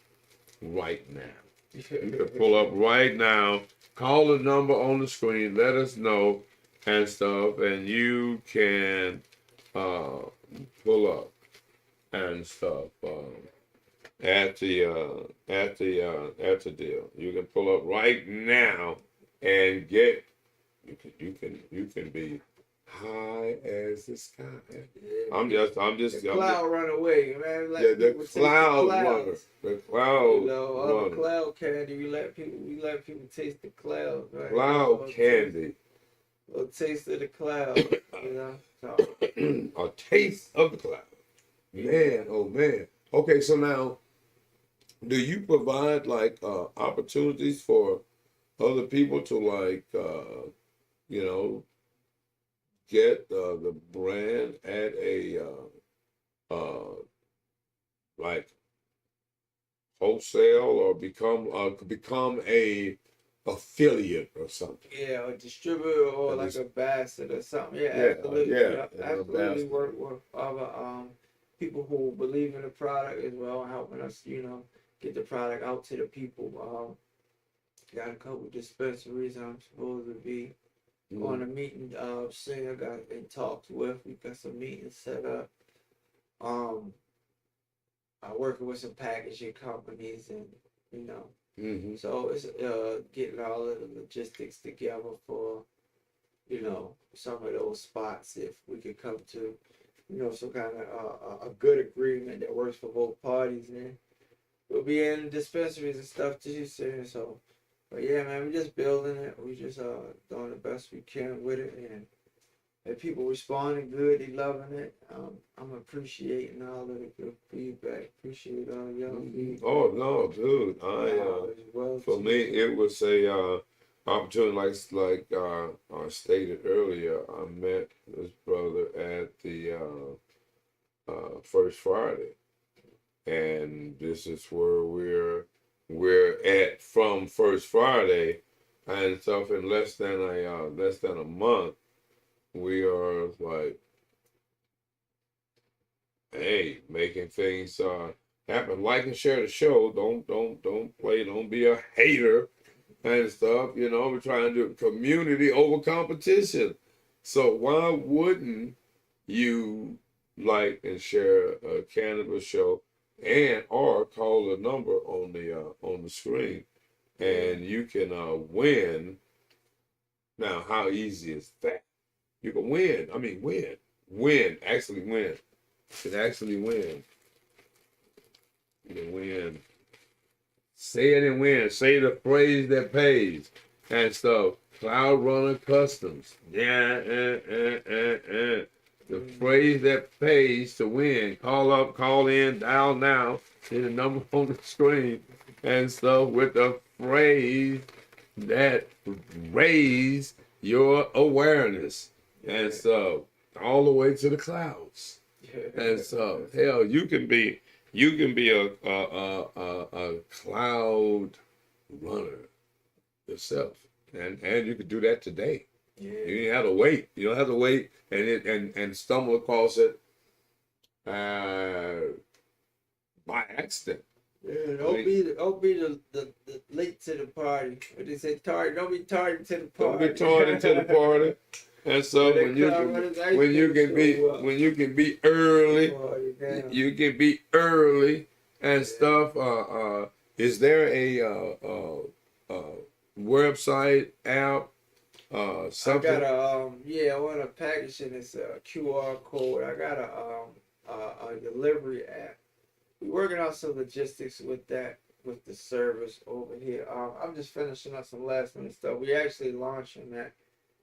[SPEAKER 1] right now. You could pull up right now. Call the number on the screen. Let us know and stuff, and you can pull up and stuff. At the deal, you can pull up right now and get. You can be high as the sky.
[SPEAKER 2] Yeah.
[SPEAKER 1] I'm just.
[SPEAKER 2] The cloud run away, man.
[SPEAKER 1] The cloud runner. The cloud
[SPEAKER 2] all the cloud candy. We let people taste the cloud. Right?
[SPEAKER 1] Cloud candy.
[SPEAKER 2] A taste of the cloud. So.
[SPEAKER 1] A taste of the cloud. Man, oh man. Okay, so now, do you provide like opportunities for other people to like get the brand at a like wholesale or become a affiliate or something?
[SPEAKER 2] Yeah, a distributor or like a ambassador or something. Yeah, absolutely.
[SPEAKER 1] Yeah,
[SPEAKER 2] absolutely work with other people who believe in the product as well, helping us, get the product out to the people. Got a couple dispensaries I'm supposed to be on a meeting soon. I got in talks with. We got some meetings set up. I'm working with some packaging companies and so it's getting all of the logistics together for some of those spots if we could come to some kind of a good agreement that works for both parties. And we'll be in dispensaries and stuff too soon. So, but yeah, man, we're just building it. We just doing the best we can with it, and and people responding good, they loving it. I'm appreciating all of the good feedback. Appreciate all y'all feedback.
[SPEAKER 1] Oh no, dude! For me, it was a opportunity. Like I stated earlier, I met this brother at the First Friday, and this is where we're at from First Friday, and stuff. In less than a month, we are like, hey, making things happen. Like and share the show. Don't be a hater and stuff. You know, we're trying to do community over competition. So why wouldn't you like and share a cannabis show and or call the number on the screen, and you can win. Now, how easy is that? You can win. I mean, actually win. You can actually win. You can win. Say it and win. Say the phrase that pays and stuff. CLOUDRUNNERZ Kustoms. The phrase that pays to win. Call up, call in, dial now. See the number on the screen and stuff with the phrase that raise your awareness and stuff all the way to the clouds. And so, hell, you can be a cloud runner yourself, and you could do that today.
[SPEAKER 2] Yeah.
[SPEAKER 1] You don't have to wait. You don't have to wait and stumble across it by accident.
[SPEAKER 2] Yeah, don't be the late to the party. What they say, tardy. Don't be tardy to the party.
[SPEAKER 1] Don't be tardy to the party. And so when you can be early, you can be early and stuff. Is there a website app? Something?
[SPEAKER 2] I got I want to package in this QR code. I got a delivery app. We're working out some logistics with that, with the service over here. I'm just finishing up some last minute stuff. We actually launching that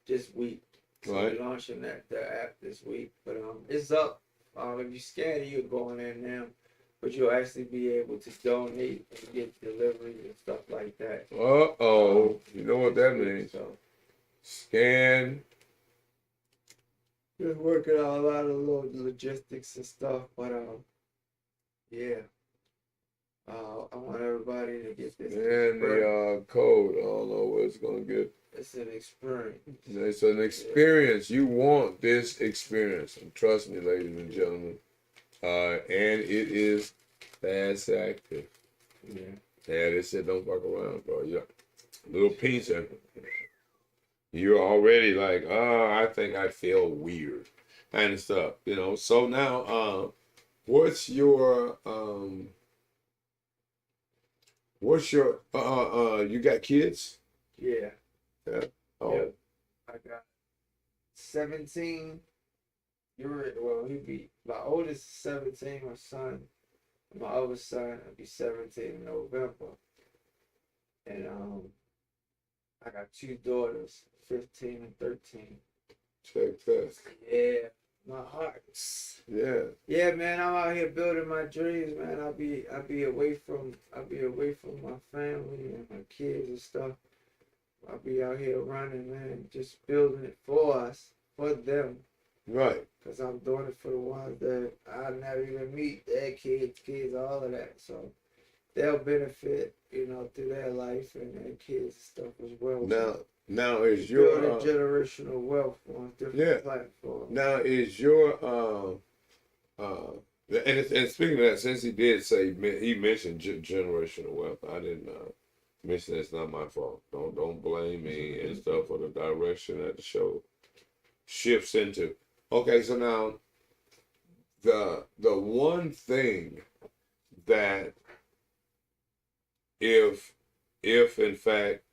[SPEAKER 2] this week. So
[SPEAKER 1] right.
[SPEAKER 2] We're launching the app this week. But it's up. If you scan it, you're going in now. But you'll actually be able to donate and get delivery and stuff like that.
[SPEAKER 1] You know what that means.
[SPEAKER 2] So
[SPEAKER 1] scan.
[SPEAKER 2] just working out a lot of little logistics and stuff. But yeah. I want everybody to get this.
[SPEAKER 1] And the code. I don't know what it's gonna get.
[SPEAKER 2] It's an experience.
[SPEAKER 1] It's an experience. You want this experience. And trust me, ladies and gentlemen. And it is fast active.
[SPEAKER 2] Yeah.
[SPEAKER 1] Yeah, they said don't fuck around, bro. You little piece of you're already like, I think I feel weird and stuff, you know. So now, what's your you got kids?
[SPEAKER 2] Yeah.
[SPEAKER 1] Yeah. Oh.
[SPEAKER 2] Yeah. I got 17. He'd be my oldest is 17, my son. My other son will be 17 in November. And I got two daughters, 15 and 13.
[SPEAKER 1] Check that.
[SPEAKER 2] Yeah, my heart.
[SPEAKER 1] Yeah.
[SPEAKER 2] Yeah, man, I'm out here building my dreams, man. I'll be away from my family and my kids and stuff. I'll be out here running, man, just building it for us, for them.
[SPEAKER 1] Right.
[SPEAKER 2] Because I'm doing it for the ones that I never even meet, their kids, all of that. So they'll benefit, you know, through their life and their kids and stuff as well.
[SPEAKER 1] Now is your
[SPEAKER 2] building generational wealth on different platforms.
[SPEAKER 1] Now is your and speaking of that, since he did say he mentioned generational wealth, I didn't mention it's not my fault. Don't blame me and stuff for the direction that the show shifts into. Okay, so now the one thing that if in fact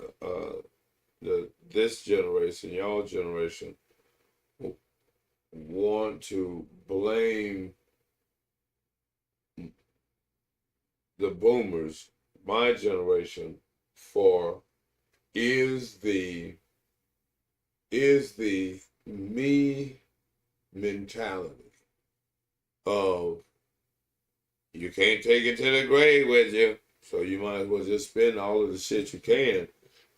[SPEAKER 1] this generation, y'all generation, want to blame the boomers, my generation, for is the me mentality of you can't take it to the grave with you, so you might as well just spend all of the shit you can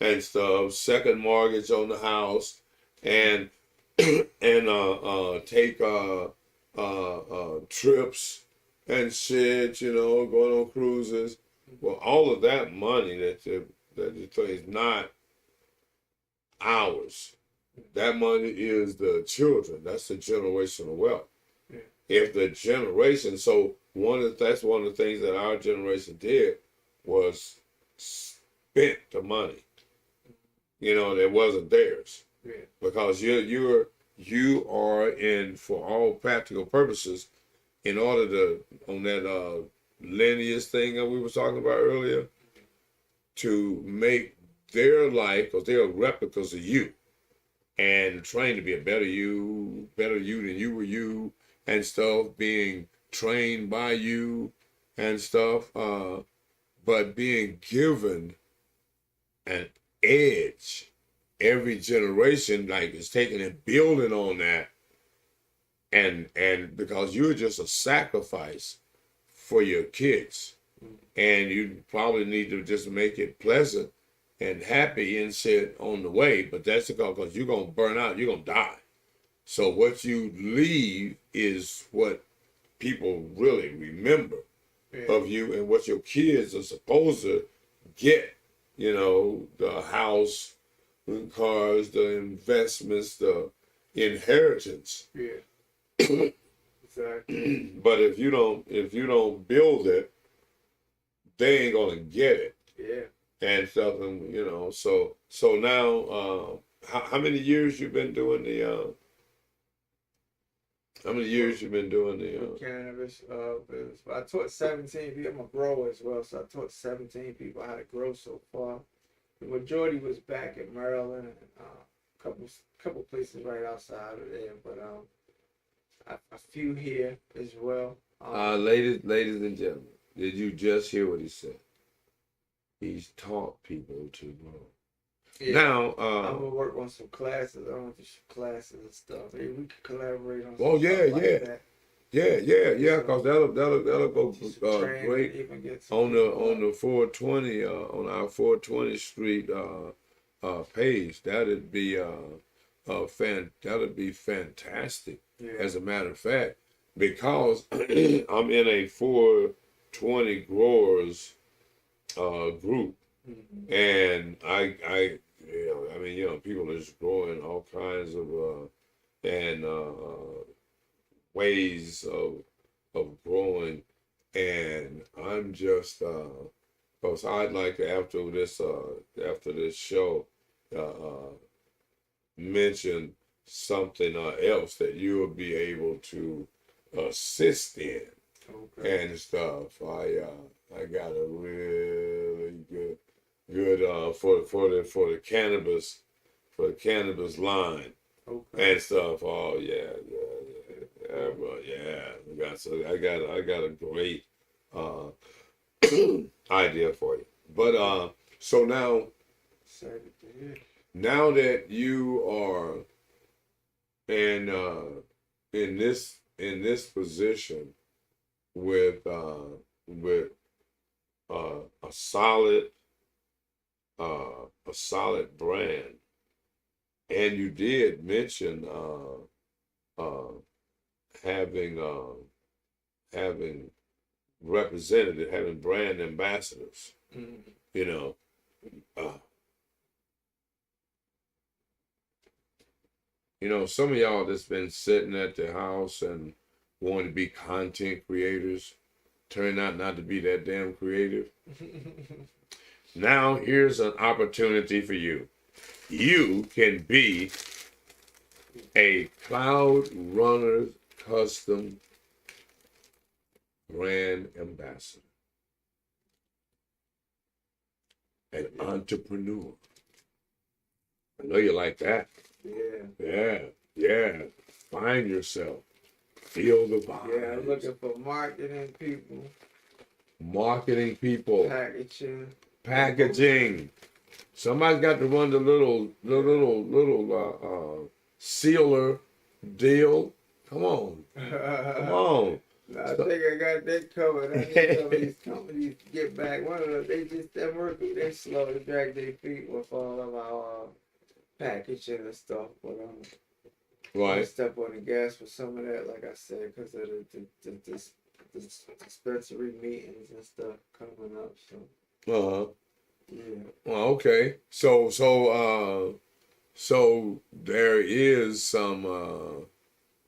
[SPEAKER 1] and stuff. Second mortgage on the house, and and take trips and shit, you know, going on cruises. Well, all of that money that you is not ours. That money is the children. That's the generational wealth. Yeah. If the generation, so that's one of the things that our generation did was spent the money. You know, that wasn't theirs. Yeah. Because you are in, for all practical purposes, in order to, on that lineage thing that we were talking about earlier, to make their life, because they are replicas of you, and trained to be a better you than you were you, and stuff, being trained by you and stuff, but being given an edge. Every generation, like, is taking and building on that, and because you're just a sacrifice for your kids, and you probably need to just make it pleasant and happy and sit on the way, but that's because you're gonna burn out, you're gonna die. So what you leave is what people really remember of you, and what your kids are supposed to get. You know, the house, the cars, the investments, the inheritance. Yeah. Exactly. But if you don't build it, they ain't gonna get it. Yeah. And stuff, and you know, so now, how many years you've been doing the? How many years you been doing the
[SPEAKER 2] cannabis business? I taught 17 people. I'm a grower as well, so I taught 17 people how to grow so far. The majority was back in Maryland and couple places right outside of there, but a few here as well.
[SPEAKER 1] Ladies and gentlemen, did you just hear what he said? He's taught people to grow.
[SPEAKER 2] Yeah,
[SPEAKER 1] now,
[SPEAKER 2] I'm gonna work on some classes. I want to do some classes and stuff. Maybe we could collaborate on.
[SPEAKER 1] Oh yeah,
[SPEAKER 2] like that.
[SPEAKER 1] Yeah. Because that'll go great on the 420 on our 420 Street page. That'd be fantastic. Yeah. As a matter of fact, because I'm in a 420 growers group, and I people are just growing all kinds of ways of growing, and I'm just because I'd like to after this show mention something else that you'll be able to assist in. Okay. And stuff. I got a really good for the cannabis line. Okay. And stuff. Oh yeah, bro, yeah. I got a great idea for you. But so now that you are in this position with a solid brand, and you did mention having representative, having brand ambassadors. You know, some of y'all that's been sitting at the house and wanting to be content creators, turn out not to be that damn creative. Now here's an opportunity for you. You can be a CLOUDRUNNERZ Custom brand ambassador, an entrepreneur. I know you like that. Yeah. Find yourself. Feel the vibe.
[SPEAKER 2] Yeah, I'm looking for marketing people.
[SPEAKER 1] Packaging. Somebody's got to run the little sealer deal. Come on. Come on.
[SPEAKER 2] I think I got that covered. I need some of these companies to get back. One of them, they're working, they slow to drag their feet with all of our packaging and stuff. But I step on the gas for some of that, like I said, because of the dispensary meetings and stuff coming up. So yeah.
[SPEAKER 1] Well, okay. So there is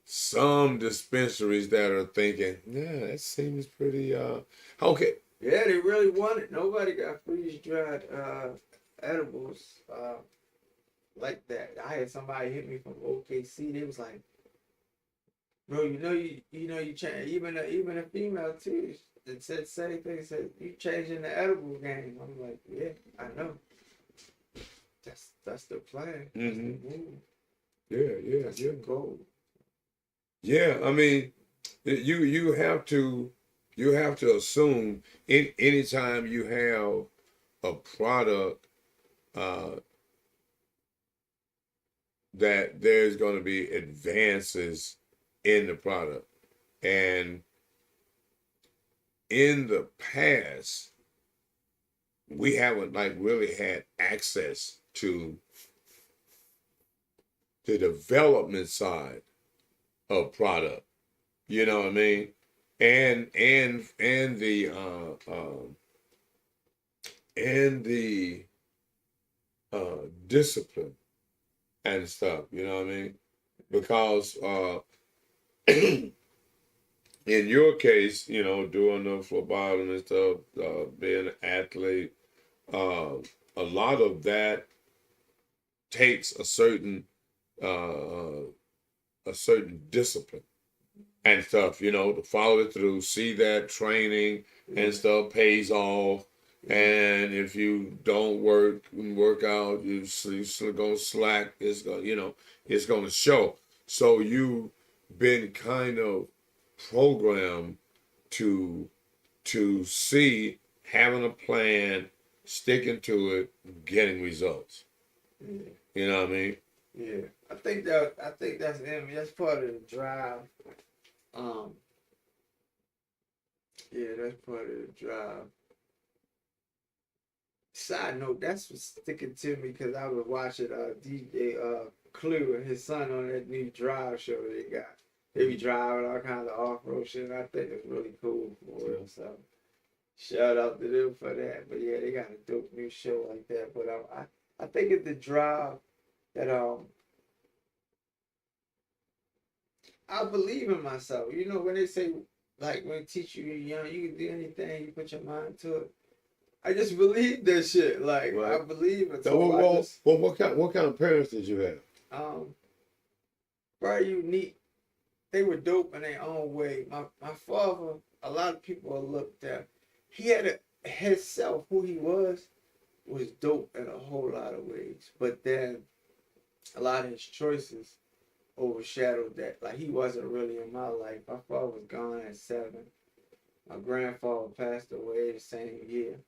[SPEAKER 1] some dispensaries that are thinking, yeah, that seems pretty okay.
[SPEAKER 2] Yeah, they really want it. Nobody got freeze dried edibles like that. I had somebody hit me from OKC. They was like, bro, you change. Even a female too. It said same thing. Said you changing the edible game. I'm like, yeah, I know. That's the plan. That's the move.
[SPEAKER 1] Yeah.
[SPEAKER 2] That's the goal.
[SPEAKER 1] Yeah, I mean, you have to assume anytime you have a product that there's going to be advances in the product. And in the past, we haven't like really had access to the development side of product, you know what I mean, and the discipline and stuff, you know what I mean, because in your case, you know, doing the phlebotomy and stuff, being an athlete, a lot of that takes a certain discipline and stuff, you know, to follow it through, see that training and stuff pays off. And if you don't work out, you're going to slack, it's going, you know, it's going to show. So you've been kind of programmed to see having a plan, sticking to it, getting results. You know what I mean?
[SPEAKER 2] Yeah, I think that's him. That's part of the drive. Yeah, that's part of the drive. Side note, that's what's sticking to me because I was watching DJ Clue and his son on that new drive show they got. They be driving all kinds of off-road shit, and I think it's really cool for real. So shout out to them for that. But yeah, they got a dope new show like that. But I think it's the drive that I believe in myself. You know, when they say, like, when they teach you young, you can do anything, you put your mind to it. I just believe that shit. Like, right. I believe it. So
[SPEAKER 1] what kind of parents did you have?
[SPEAKER 2] Very unique. They were dope in their own way. My father, a lot of people looked at. He had himself, who he was dope in a whole lot of ways. But then a lot of his choices overshadowed that. Like, he wasn't really in my life. My father was gone at 7. My grandfather passed away the same year.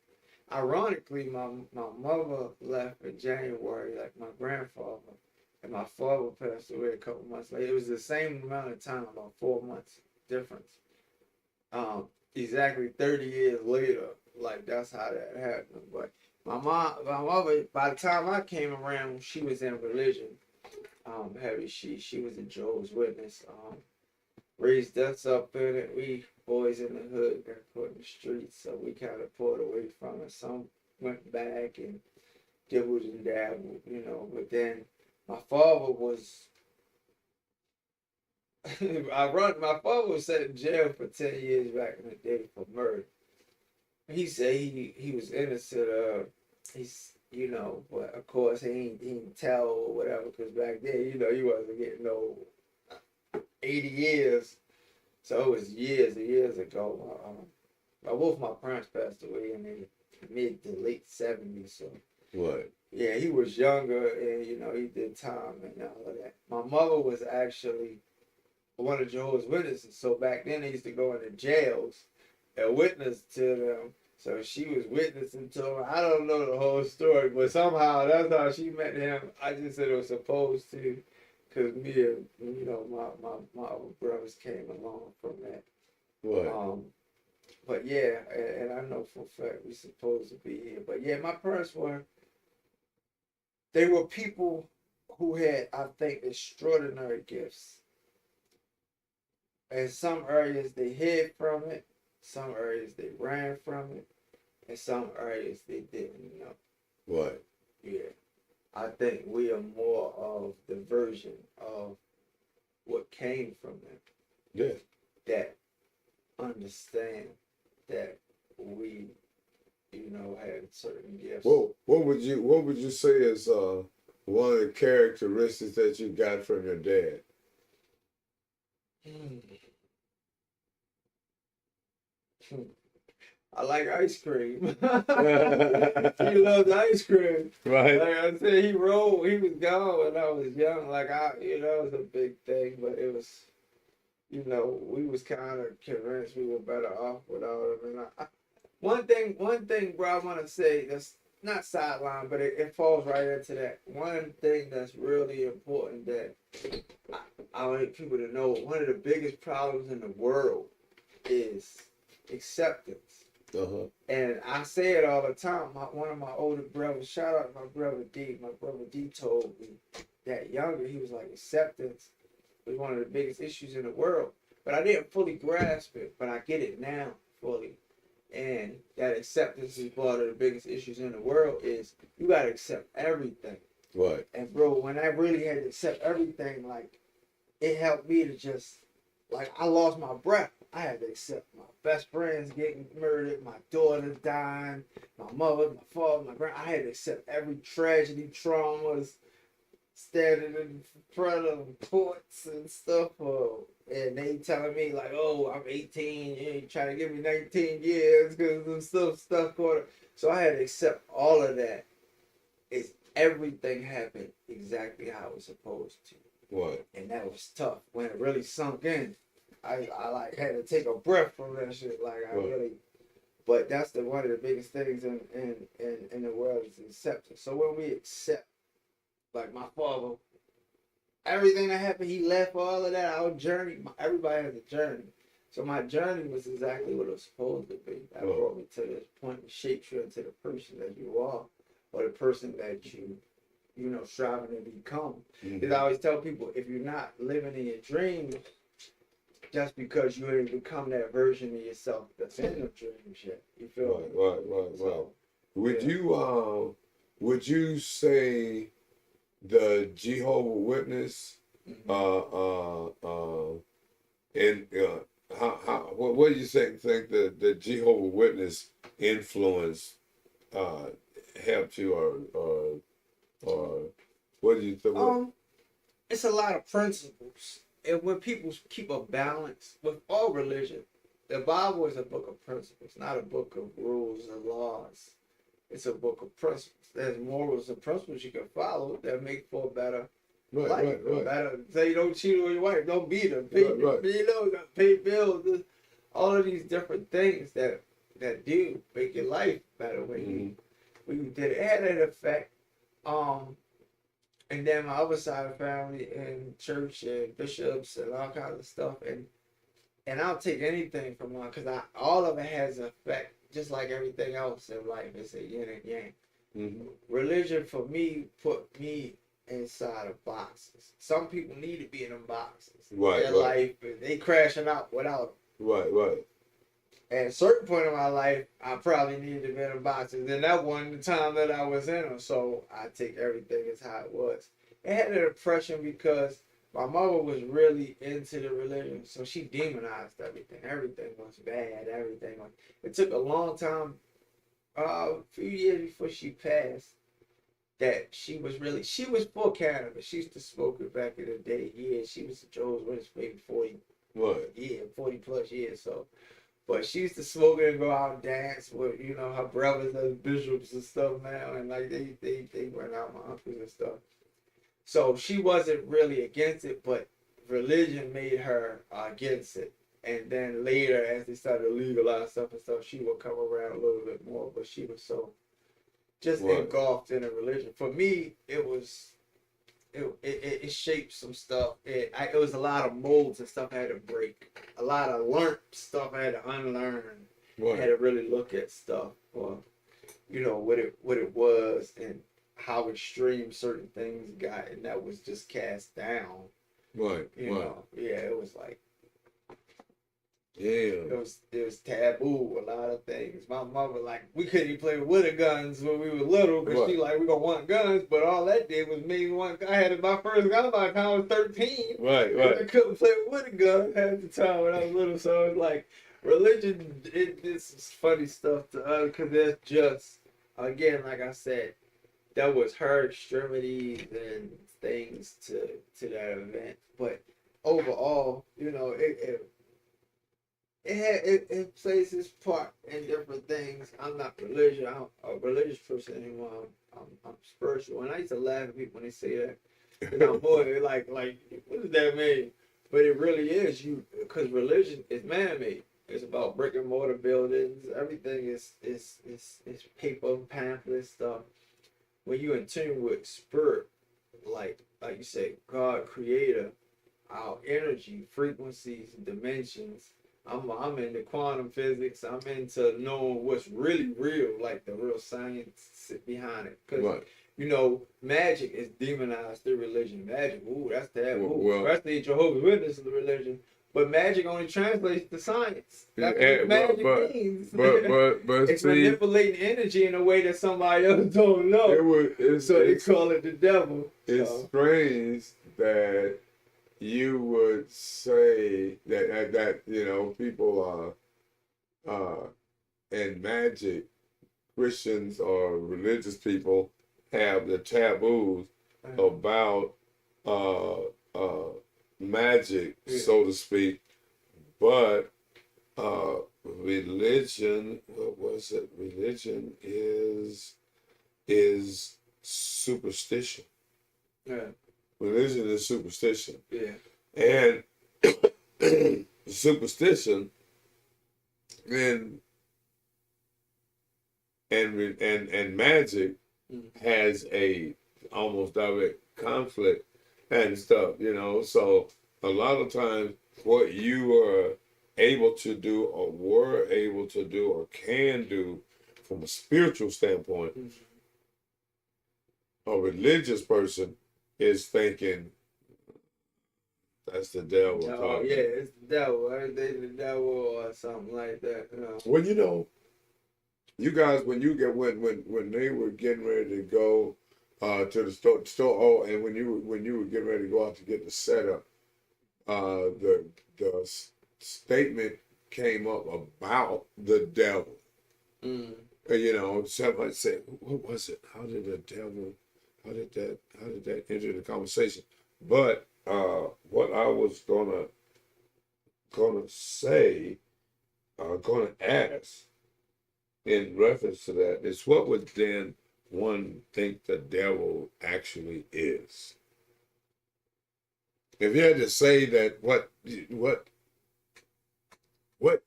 [SPEAKER 2] Ironically, my mother left in January, like my grandfather, and my father passed away a couple months later. It was the same amount of time, about 4 months difference. Exactly 30 years later, like that's how that happened. But my mother, by the time I came around, she was in religion. Heavy. She was a Jehovah's Witness. Raised us up in it. We boys in the hood got put in the streets, so we kind of pulled away from it. Some went back and dibbled and dabbled, you know. But then my father was, my father was sent in jail for 10 years back in the day for murder. He said he was innocent of, you know, but of course he didn't tell or whatever, because back then, you know, he wasn't getting no 80 years. So it was years and years ago. Both my parents passed away in the mid to late 70s. So
[SPEAKER 1] what?
[SPEAKER 2] Yeah, he was younger, and you know, he did time and all of that. My mother was actually one of Jehovah's Witnesses. So back then they used to go into jails and witness to them. So she was witnessing to him. I don't know the whole story, but somehow that's how she met him. I just said it was supposed to, because me and, you know, my other brothers came along from that.
[SPEAKER 1] Right.
[SPEAKER 2] But yeah, and I know for a fact we supposed to be here. But yeah, my parents they were people who had, I think, extraordinary gifts. In some areas they hid from it, some areas they ran from it, and some areas they didn't know.
[SPEAKER 1] Right.
[SPEAKER 2] Yeah. I think we are more of the version of what came from them.
[SPEAKER 1] Yeah.
[SPEAKER 2] That understand that we, you know, had certain gifts.
[SPEAKER 1] Well, what would you say is one of the characteristics that you got from your dad?
[SPEAKER 2] I like ice cream. He loves ice cream.
[SPEAKER 1] Right.
[SPEAKER 2] Like I said, he was gone when I was young. Like you know, it was a big thing, but it was, you know, we was kind of convinced we were better off without him. And one thing, bro, I want to say that's not sideline, but it falls right into that. One thing that's really important that I want people to know, one of the biggest problems in the world is acceptance.
[SPEAKER 1] Uh-huh.
[SPEAKER 2] And I say it all the time. One of my older brothers, shout out to my brother D. My brother D told me that younger, he was like, acceptance was one of the biggest issues in the world. But I didn't fully grasp it, but I get it now fully. And that acceptance is one of the biggest issues in the world is you got to accept everything.
[SPEAKER 1] Right.
[SPEAKER 2] And bro, when I really had to accept everything, like, it helped me to just, like, I lost my breath. I had to accept my best friends getting murdered, my daughter dying, my mother, my father, my grand. I had to accept every tragedy, traumas, standing in front of courts and stuff. And they telling me like, "Oh, I'm 18. You ain't trying to give me 19 years because of stuff going on." So I had to accept all of that. Everything happened exactly how it was supposed to.
[SPEAKER 1] Right.
[SPEAKER 2] And that was tough when it really sunk in. I like had to take a breath from that shit. Like I really, but that's one of the biggest things in the world is acceptance. So when we accept, like my father, everything that happened, he left all of that. Our journey, everybody has a journey. So my journey was exactly what it was supposed to be. That brought me to this point and shaped you into the person that you are, or the person that you know, striving to become. Because I always tell people, if you're not living in your dreams, just because you ain't become that version of yourself that's in the dreams yet. You feel me?
[SPEAKER 1] Right. Would you say the Jehovah Witness what do you think the Jehovah Witness influence helped you or what do you think?
[SPEAKER 2] It's a lot of principles. And when people keep a balance with all religion, the Bible is a book of principles, not a book of rules and laws. It's a book of principles. There's morals and principles you can follow that make for a better life. Better, say don't cheat on your wife, don't beat her, you know, pay bills, all of these different things that do make your life better when you did it. It had an effect. And then my other side of the family and church and bishops and all kinds of stuff. And I'll take anything from one because all of it has an effect, just like everything else in life. It's a yin and yang. Religion for me put me inside of boxes. Some people need to be in them boxes. Their life, they crashing out without them.
[SPEAKER 1] Right.
[SPEAKER 2] At a certain point in my life, I probably needed to be in boxes. And that wasn't the time that I was in them. So I take everything as how it was. It had an impression because my mother was really into the religion. So she demonized everything. Everything was bad. It took a long time, a few years before she passed, that she was for cannabis. She used to smoke it back in the day. Yeah, she was a Jehovah's Witness maybe 40 plus years. So. But she used to smoke it and go out and dance with, you know, her brothers as bishops and stuff now. And like they went out, my uncles and stuff. So she wasn't really against it, but religion made her against it. And then later, as they started to legalize stuff and stuff, she would come around a little bit more. But she was so just engulfed in a religion. For me, it was it shaped some stuff. It was a lot of molds and stuff I had to break. A lot of learned stuff I had to unlearn.
[SPEAKER 1] Right.
[SPEAKER 2] I had to really look at stuff, or you know what it was and how extreme certain things got, and that was just cast down.
[SPEAKER 1] Right.
[SPEAKER 2] You know, yeah, it was like.
[SPEAKER 1] Yeah.
[SPEAKER 2] It was taboo, a lot of things. My mother, like, we couldn't even play with water guns when we were little because she like, we gonna want guns, but all that did was make me want. I had my first gun by the time I was 13.
[SPEAKER 1] Right.
[SPEAKER 2] I couldn't play with water guns half the time when I was little, so it was like, religion, this is funny stuff to us because that's just, again, like I said, that was her extremities and things to that event. But overall, you know, it plays its part in different things. I'm not religious. I'm a religious person anymore. I'm spiritual, and I used to laugh at people when they say that. You know, boy, like, what does that mean? But it really is because religion is man-made. It's about brick and mortar buildings. Everything is paper, pamphlet stuff. When you in tune with spirit, like you say, God, Creator, our energy, frequencies, dimensions. I'm into quantum physics. I'm into knowing what's really real, like the real science behind it. Because you know, magic is demonized through religion. Magic, ooh, that's taboo. Especially Jehovah's Witness is the religion. But magic only translates to science. That's what magic means.
[SPEAKER 1] But
[SPEAKER 2] it's manipulating energy in a way that somebody else don't know. So they call it the devil.
[SPEAKER 1] It's strange that you would say that you know, people in magic, Christians or religious people have the taboos about magic, so to speak, but religion, what was it? Religion is superstition.
[SPEAKER 2] Yeah. Religion
[SPEAKER 1] is superstition.
[SPEAKER 2] Yeah.
[SPEAKER 1] And superstition and magic has a almost direct conflict and stuff, you know. So a lot of times what you are able to do or were able to do or can do from a spiritual standpoint, a religious person is thinking that's the devil.
[SPEAKER 2] Oh, yeah, it's the devil. Everything's the devil or something like that. You know?
[SPEAKER 1] Well, you know, you guys, when they were getting ready to go to the store, and when you were getting ready to go out to get the setup, the statement came up about the devil. You know, somebody said, "What was it? How did that enter the conversation?" But what I was gonna say, gonna ask in reference to that is, what would then one think the devil actually is? If you had to say that, what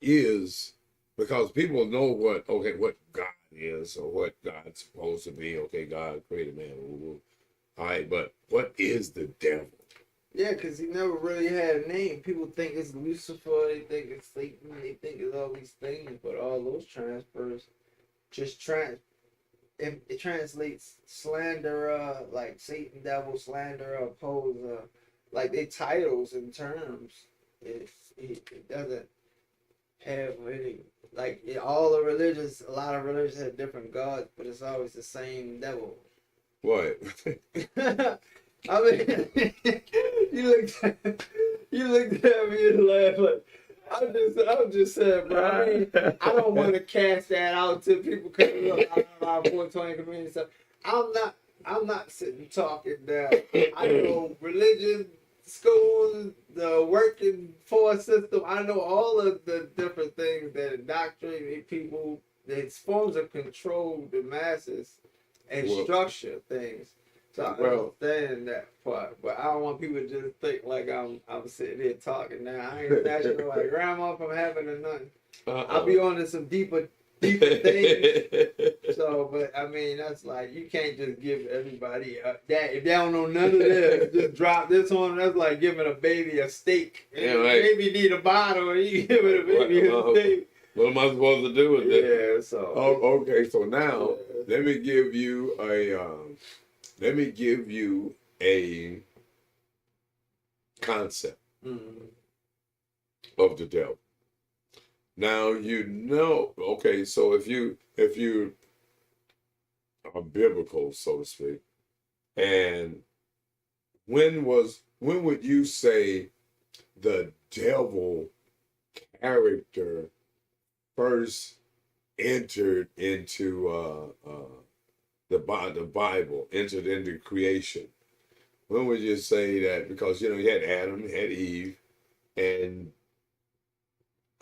[SPEAKER 1] is, because people know what God is or what God's supposed to be. Okay, God created man. All right, but what is the devil?
[SPEAKER 2] Yeah, because he never really had a name. People think it's Lucifer, they think it's Satan, they think it's all these things, but all those transfers just it translates slanderer, like Satan, devil, slanderer, opposer, like they titles and terms. It doesn't have any, like all the religions, a lot of religions have different gods, but it's always the same devil.
[SPEAKER 1] What?
[SPEAKER 2] I mean, you looked at me and laughed like, I'm just saying, bro. I mean, I don't want to cast that out to people because look, I'm around 420 community stuff. I'm not sitting talking down. I know religion, schools, the working force system. I know all of the different things that indoctrinate people. It's forms of control the masses and structure things. So I understand that part, but I don't want people to just think like I'm sitting here talking now. I ain't snatching like grandma from having or nothing. I'll be on to some deeper deeper things. So, but I mean, that's like, you can't just give everybody that. If they don't know none of this, just drop this on. That's like giving a baby a steak.
[SPEAKER 1] Yeah, right.
[SPEAKER 2] Baby need a bottle, and you give it a baby a steak.
[SPEAKER 1] What am I supposed to do with it?
[SPEAKER 2] Yeah, so.
[SPEAKER 1] Oh, okay, so now let me give you a concept of the devil. Now okay, so if you are biblical, so to speak, and when would you say the devil character first entered into the Bible, entered into creation? When would you say that? Because you had Adam, you had Eve, and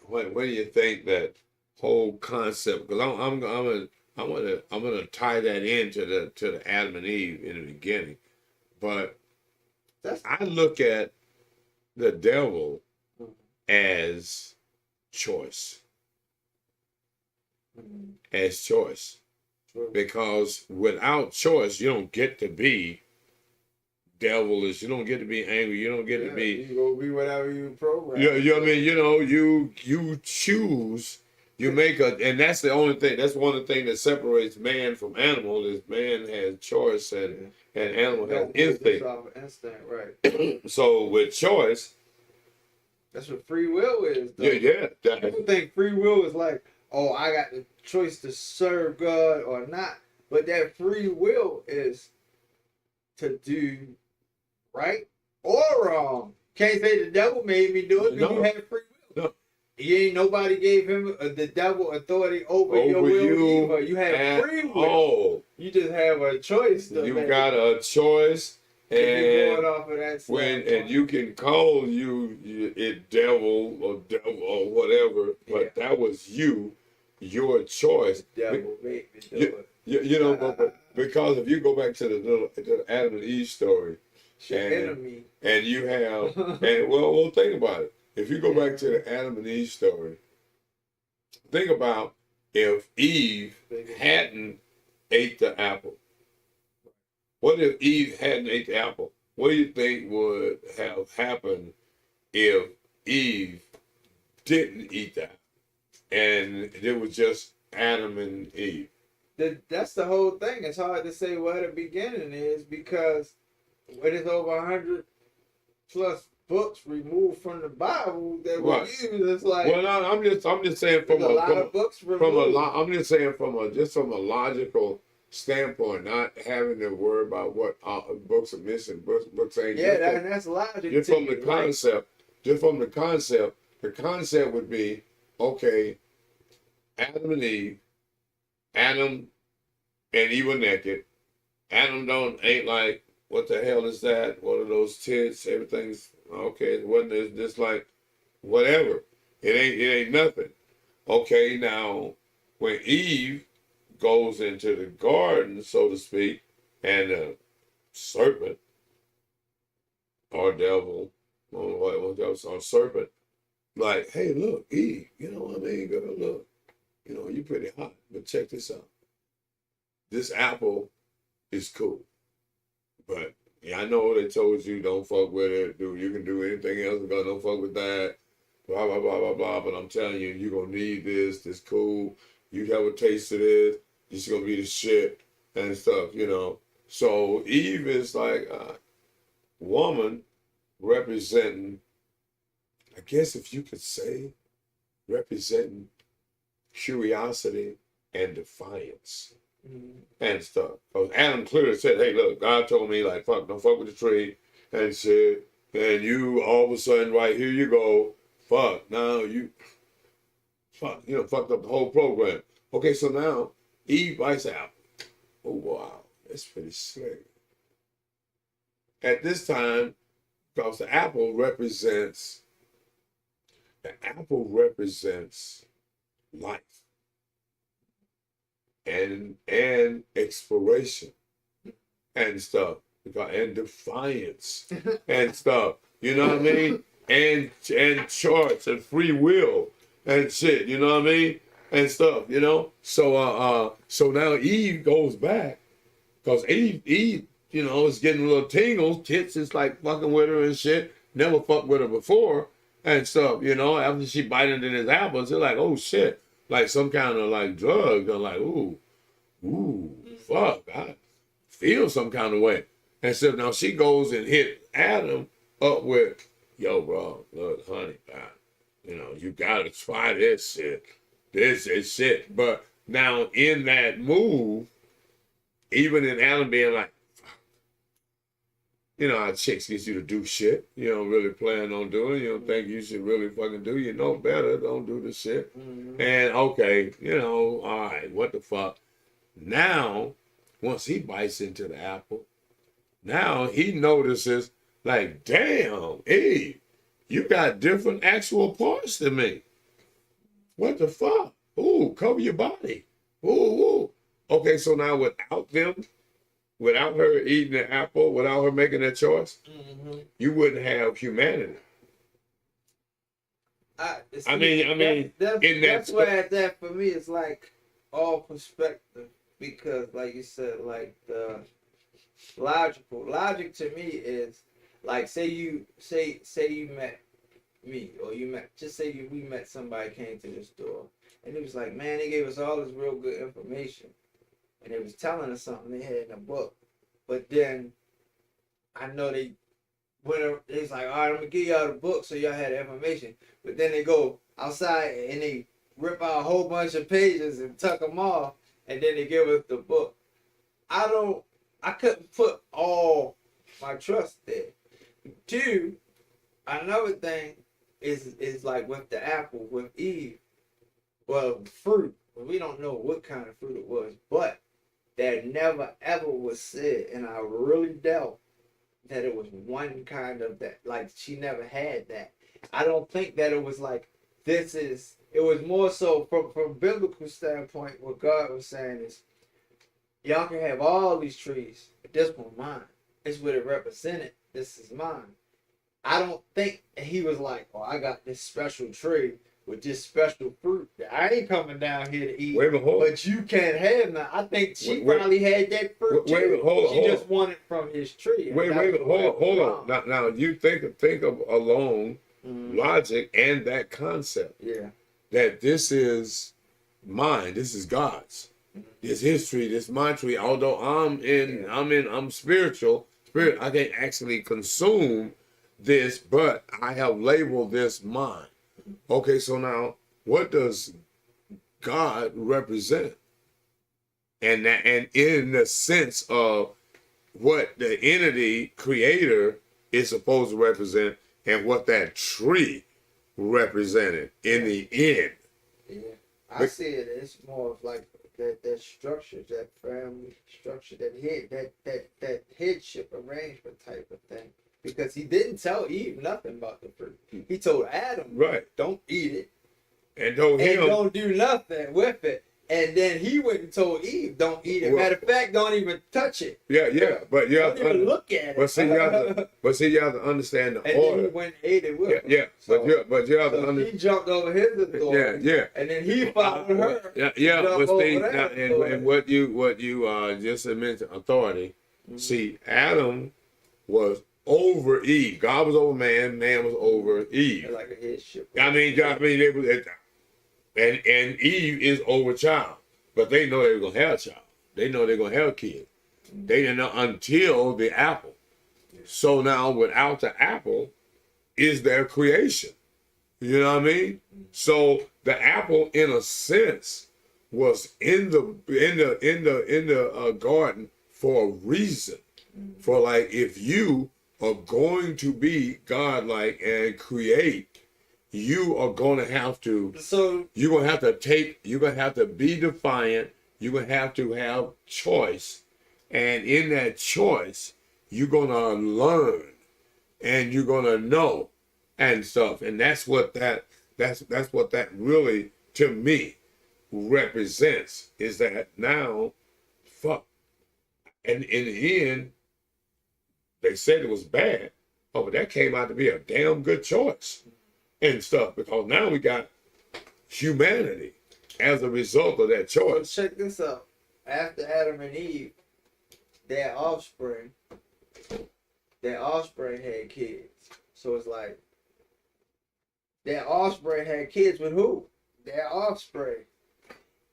[SPEAKER 1] when do you think that whole concept? Because I'm gonna tie that into the Adam and Eve in the beginning, but I look at the devil as choice. As choice. Because without choice, you don't get to be devilish. You don't get to be angry. You don't get to be.
[SPEAKER 2] You go be whatever you program.
[SPEAKER 1] I mean, you choose. You make and that's the only thing. That's one of the things that separates man from animal is man has choice and animal has instinct.
[SPEAKER 2] Instinct, right?
[SPEAKER 1] So with choice,
[SPEAKER 2] that's what free will is. Though.
[SPEAKER 1] Yeah.
[SPEAKER 2] People think free will is like, oh, I got the choice to serve God or not. But that free will is to do right or wrong. Can't say the devil made me do it because you have free will.
[SPEAKER 1] No.
[SPEAKER 2] Nobody gave him the devil authority over your will either. You have free will.
[SPEAKER 1] Oh.
[SPEAKER 2] You just have a choice.
[SPEAKER 1] You got a choice. And
[SPEAKER 2] going off of that
[SPEAKER 1] and you can call it devil or whatever, but that was your choice.
[SPEAKER 2] Devil made me do it.
[SPEAKER 1] But because if you go back to the Adam and Eve story, and you have well think about it. If you go back to the Adam and Eve story, think about if Eve hadn't ate the apple. What if Eve hadn't ate the apple? What do you think would have happened if Eve didn't eat that? And it was just Adam and Eve.
[SPEAKER 2] That's the whole thing. It's hard to say what the beginning is because it is over 100 plus books removed from the Bible that were used. It's like,
[SPEAKER 1] well, no, I'm just saying from
[SPEAKER 2] a lot of books removed.
[SPEAKER 1] I'm just saying from a logical standpoint, not having to worry about what books are missing, books ain't.
[SPEAKER 2] Yeah, that's logic.
[SPEAKER 1] Just from the concept, the concept would be, okay, Adam and Eve, Adam and Eve were naked. Adam ain't like, what the hell is that? What are those tits? Everything's okay. It wasn't just like whatever. It ain't nothing. Okay, now when Eve goes into the garden, so to speak, and the serpent or devil or serpent, like, hey, look, Eve, you know what I mean, girl, look, you pretty hot, but check this out. This apple is cool, but yeah, I know they told you don't fuck with it, dude. You can do anything else, but don't fuck with that. Blah blah blah blah blah. But I'm telling you, you're gonna need this. This cool. You have a taste of this. It's gonna be the shit and stuff, So Eve is like a woman representing, I guess if you could say, representing curiosity and defiance and stuff. Because Adam clearly said, hey, look, God told me, like, don't fuck with the tree and shit. And you all of a sudden, right, here you go. Fuck, now you fucked up the whole program. Okay, so now Eve bites out. Oh, wow, that's pretty slick. At this time, because the apple represents life and exploration and stuff, and defiance and stuff. You know what I mean? And choice and free will and shit. You know what I mean? and stuff, you know. So now Eve goes back, cause Eve, you know, is getting a little tingles. Tits is like fucking with her and shit. Never fucked with her before and stuff, you know. After she bited in his apples, they're like, oh shit, like some kind of like drug. They're like, ooh, fuck, I feel some kind of way. And so now she goes and hit Adam up with, yo, bro, look, honey, man, you know, you gotta try this shit. This is shit. But now in that move, even in Adam being like, you know how chicks get you to do shit you don't really plan on doing, you don't think you should really fucking do, you know better, don't do the shit. And okay, you know, all right, what the fuck. Now, once he bites into the apple, now he notices, like, damn, Eve, you got different actual parts than me. What the fuck? Ooh, cover your body. Ooh. Okay, so now without them, without her eating the apple, without her making that choice, you wouldn't have humanity.
[SPEAKER 2] That's where that for me it's like all perspective, because like you said, like the logic to me is like, say you met me, or we met somebody, came to the store and it was like, man, they gave us all this real good information and they was telling us something they had in a book, but then I know they went, it's like, all right, I'm gonna give y'all the book so y'all had the information, but then they go outside and they rip out a whole bunch of pages and tuck them off, and then they give us the book. I couldn't put all my trust there. Two, another thing is like with the apple, with Eve, well, fruit, we don't know what kind of fruit it was, but that never ever was said, and I really doubt that it was one kind of that, like she never had that. I don't think that it was like, it was more so from biblical standpoint, what God was saying is, y'all can have all these trees, but this one mine. It's what it represented. This is mine. I don't think he was like, oh, I got this special tree with this special fruit that I ain't coming down here to eat. But you can't have none. I think she probably had that fruit too. She just wanted from his tree.
[SPEAKER 1] Hold on. Now you think of alone logic and that concept.
[SPEAKER 2] Yeah.
[SPEAKER 1] That this is mine. This is God's. This his tree. This my tree. Although I'm spiritual. I can't actually consume this, but I have labeled this mine. Okay, so now what does God represent? And in the sense of what the entity creator is supposed to represent, and what that tree represented in the end.
[SPEAKER 2] Yeah, I see it. It's more of like that structure, that family structure, that headship arrangement type of thing. Because he didn't tell Eve nothing about the fruit. He told Adam,
[SPEAKER 1] right,
[SPEAKER 2] don't eat it.
[SPEAKER 1] And told him,
[SPEAKER 2] don't do nothing with it. And then he went and told Eve, don't eat it. Matter of fact, don't even touch it.
[SPEAKER 1] Yeah. But you have
[SPEAKER 2] to look at it.
[SPEAKER 1] But see, you have to understand the
[SPEAKER 2] and
[SPEAKER 1] order.
[SPEAKER 2] And then he went and ate it with him.
[SPEAKER 1] Yeah.
[SPEAKER 2] So,
[SPEAKER 1] but you have to understand.
[SPEAKER 2] He jumped over his authority.
[SPEAKER 1] Yeah.
[SPEAKER 2] And then he followed her.
[SPEAKER 1] Yeah. But see, and what you just mentioned, authority. See, Adam was over Eve. God was over man. Man was over Eve.
[SPEAKER 2] Like a headship.
[SPEAKER 1] They was, and Eve is over child, but they know they were gonna have a child. They know they're gonna have a kid. They didn't know until the apple. So now, without the apple, is their creation. You know what I mean? So the apple, in a sense, was in the garden for a reason. For like, if you are going to be godlike and create, you are going to have to. So you're going to have to take. You're going to have to be defiant. You're going to have choice, and in that choice, you're going to learn, and you're going to know, and stuff. And that's what that really, to me, represents, is that now, fuck. And in the end, they said it was bad. Oh, but that came out to be a damn good choice and stuff, because now we got humanity. as a result of that
[SPEAKER 2] So
[SPEAKER 1] choice.
[SPEAKER 2] check this out. After Adam and Eve, their offspring had kids. So it's like their offspring had kids with who? Their offspring.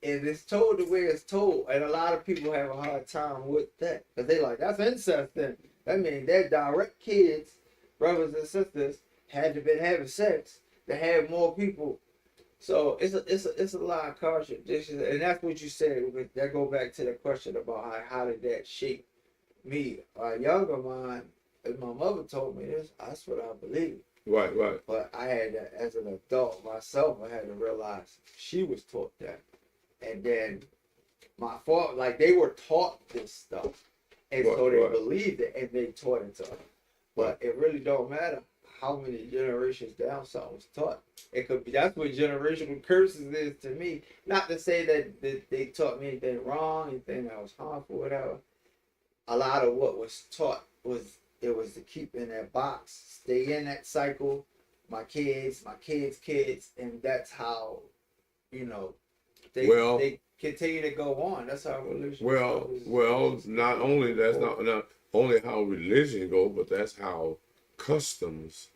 [SPEAKER 2] And it's told the way it's told. And a lot of people have a hard time with that. Because they like, that's incest then. That means their direct kids, brothers and sisters, had to been having sex to have more people. So it's a lot of culture traditions, and that's what you said. That go back to the question about how did that shape me. A younger mind, as my mother told me this, that's what I believe.
[SPEAKER 1] Right.
[SPEAKER 2] But I had to, as an adult myself, I had to realize she was taught that, and then my fault, like they were taught this stuff, and so they believed it, and they taught it to us. But it really don't matter how many generations down something was taught. It could be, that's what generational curses is to me. Not to say that they taught me anything wrong, anything that was harmful, whatever. A lot of what was taught was to keep in that box, stay in that cycle. My kids, kids, and that's how, they continue to go on. That's how religion.
[SPEAKER 1] Well, not only that's not only how religion go, but that's how customs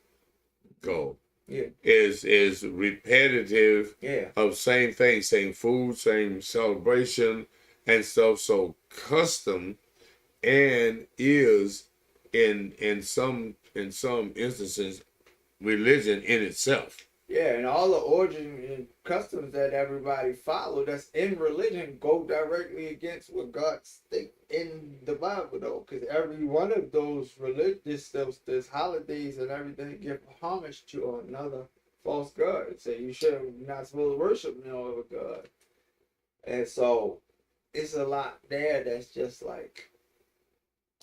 [SPEAKER 1] go.
[SPEAKER 2] Yeah.
[SPEAKER 1] Is repetitive.
[SPEAKER 2] Yeah.
[SPEAKER 1] Of same thing, same food, same celebration and stuff. So custom and is in some instances religion in itself.
[SPEAKER 2] Yeah, and all the origin and customs that everybody follow that's in religion go directly against what God states in the Bible, though. Because every one of those religious there's holidays and everything give homage to another false god. And say you're not supposed to worship no other god. And so it's a lot there that's just like,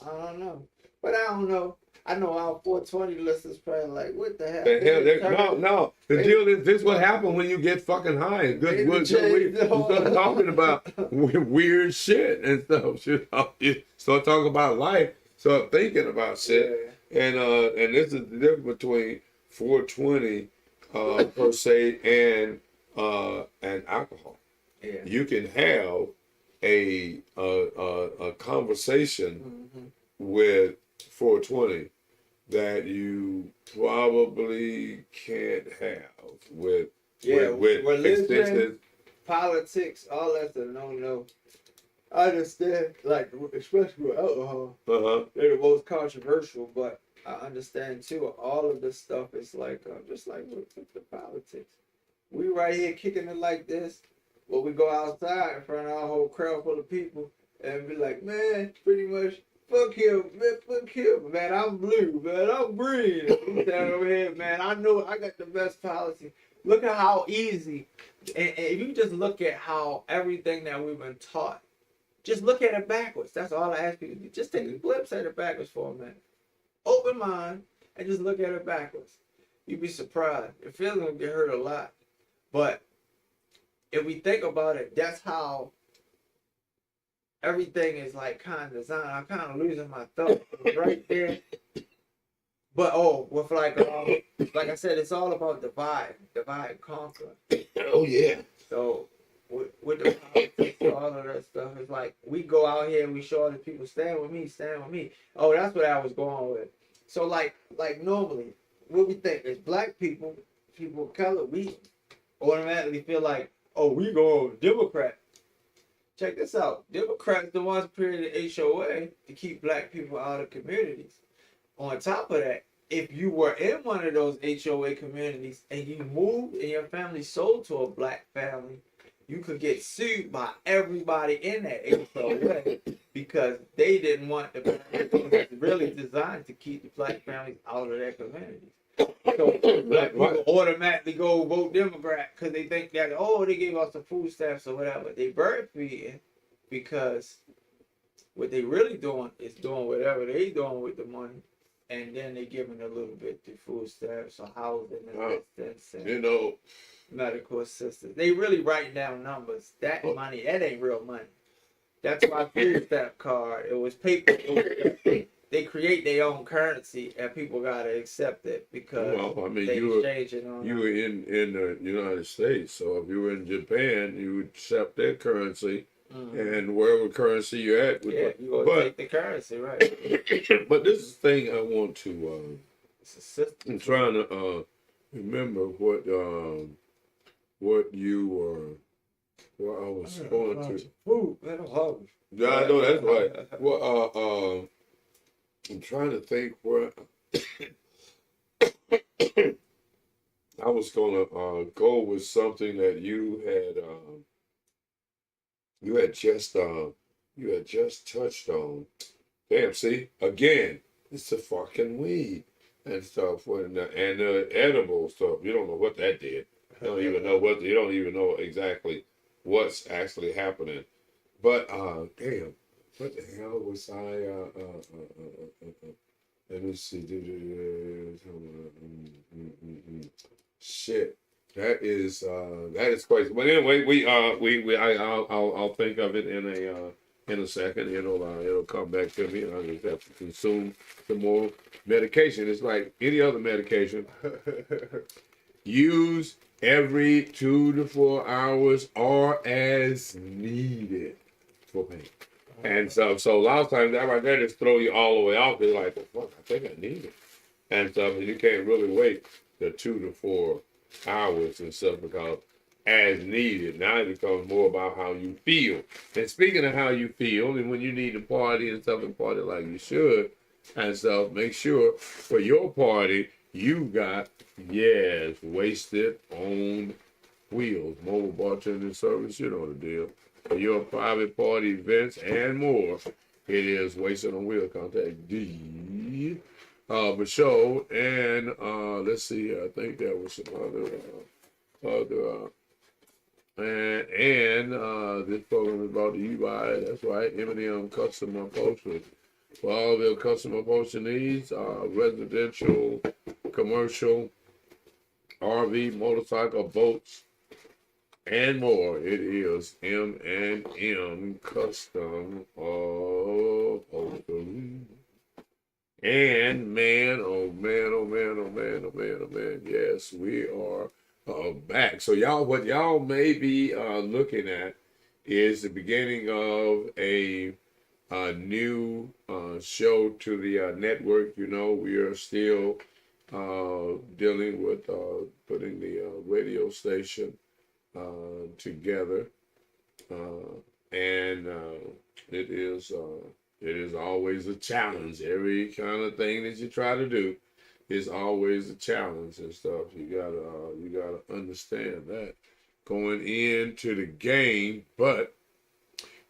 [SPEAKER 2] I don't know. But I don't know. I know our 420 listeners probably like, what the hell?
[SPEAKER 1] No. The deal is this: what happened when you get fucking high. We start talking about weird shit and stuff. You start talking about life. Start thinking about shit. Yeah. And this is the difference between 420 per se and alcohol.
[SPEAKER 2] Yeah.
[SPEAKER 1] You can have a conversation with 420 that you probably can't have with
[SPEAKER 2] religion, politics, all that's a no. I understand, like especially with alcohol, they're the most controversial. But I understand too, all of this stuff is like just like with the politics. We right here kicking it like this, but we go outside in front of our whole crowd full of people and be like, man, pretty much. Fuck him, man. I'm blue, man. I'm green. I'm down over here, man. I know I got the best policy. Look at how easy. And if you just look at how everything that we've been taught, just look at it backwards. That's all I ask people to do. Just take a glimpse at it backwards for a minute. Open mind and just look at it backwards. You'd be surprised. Your feelings will get hurt a lot. But if we think about it, that's how everything is like kind of designed. I'm kind of losing my thought right there. But with like I said, it's all about divide and conquer.
[SPEAKER 1] Oh yeah.
[SPEAKER 2] So with the politics, all of that stuff, it's like we go out here and we show other people, stand with me. Oh, that's what I was going with. So like normally, what we think is black people of color, we automatically feel like, oh, we go Democrat. Check this out. Democrats the ones created the HOA to keep black people out of communities. On top of that, if you were in one of those HOA communities and you moved and your family sold to a black family, you could get sued by everybody in that HOA because they didn't want the black. It was really designed to keep the black families out of their communities. So black people automatically go vote Democrat because they think that, they gave us the food stamps or whatever. They bird feeding because what they really doing is doing whatever they doing with the money, and then they giving a little bit to food stamps or housing assistance and medical assistance. They really writing down numbers. That money, that ain't real money. That's why food stamp card. It was paper. They they create their own currency, and people gotta accept it because
[SPEAKER 1] Well, I mean,
[SPEAKER 2] they
[SPEAKER 1] you
[SPEAKER 2] exchange it on.
[SPEAKER 1] were in the United States, so if you were in Japan, you would accept their currency, and wherever currency you're at.
[SPEAKER 2] Yeah, you gonna take the currency, right?
[SPEAKER 1] But this is the thing I want to.
[SPEAKER 2] It's a system.
[SPEAKER 1] I'm trying to remember what you were. What I was going to.
[SPEAKER 2] Food, little hungry.
[SPEAKER 1] Yeah, I know that's right. Well, I'm trying to think where I was gonna go with something that you had just touched on. Damn, see again, it's the fucking weed and stuff, and the edible stuff. You don't know what that did. You don't even know you don't even know exactly what's actually happening. But damn, what the hell was I? Let me see. Shit, that is crazy. But anyway, I'll think of it in a second. It'll come back to me, and I just have to consume some more medication. It's like any other medication. Use every 2 to 4 hours or as needed for pain. And so a lot of times that right there just throw you all the way off. It's like, well, fuck, I think I need it. And so you can't really wait the 2 to 4 hours and stuff because as needed, now it becomes more about how you feel. And speaking of how you feel, and when you need to party and stuff and party like you should, and so make sure for your party, you got, yes, wasted on wheels, mobile bartending service, you know the deal. For your private party events and more, it is Wasted on Wheels. Contact D. Michaud, and let's see, I think there was some other this program is brought to you by, that's right, M&M Custom Upholstery. For all of your custom upholstery needs, residential, commercial, RV, motorcycle, boats, and more. It is M&M Custom Upholstery. And man, oh man, oh man, oh man, oh man, oh man, yes, we are back. So what y'all may be looking at is the beginning of a new show to the network. You know, we are still dealing with putting the radio station together, and it is always a challenge. Every kind of thing that you try to do is always a challenge and stuff. You gotta understand that going into the game, but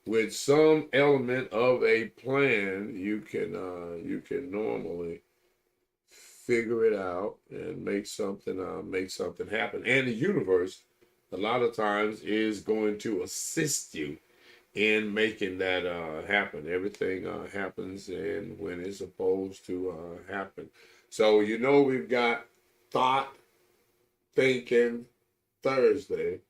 [SPEAKER 1] with some element of a plan, you can normally figure it out and make something happen. And the universe, a lot of times, is going to assist you in making that happen. Everything happens and when it's supposed to happen. So we've got Thought Thinking Thursday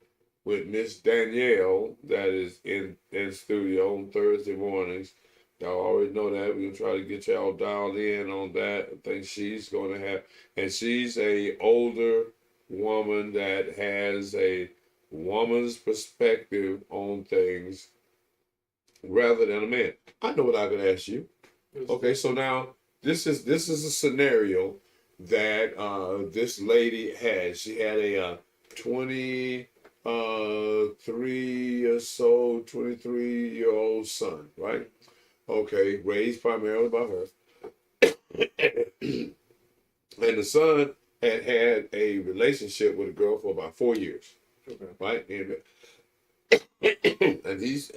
[SPEAKER 1] with Miss Danielle that is in studio on Thursday mornings. Y'all already know that. We're gonna try to get y'all dialed in on that. I think she's gonna have, and she's a older woman that has a woman's perspective on things rather than a man. I know what I could ask you. Okay, so now this is a scenario that this lady had. She had a 23-year-old son, right? Okay, raised primarily by her. And the son had a relationship with a girl for about 4 years, right? And he's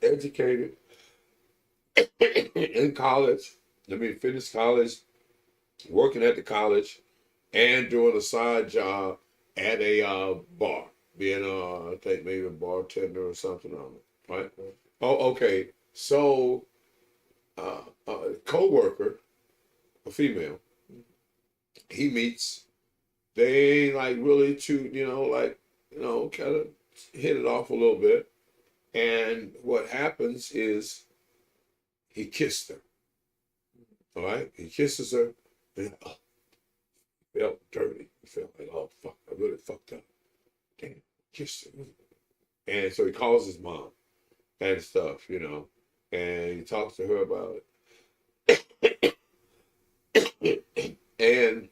[SPEAKER 1] educated in college. Finished college, working at the college, and doing a side job at a bar, being I think maybe a bartender or something on it, right? Oh, okay. So, a co-worker, a female, he meets. They ain't like really kind of hit it off a little bit. And what happens is he kissed her. All right, he kisses her, and oh, he felt dirty. He felt like, oh fuck, I really fucked up. Damn, kissed her. And so he calls his mom and stuff, you know, and he talks to her about it. And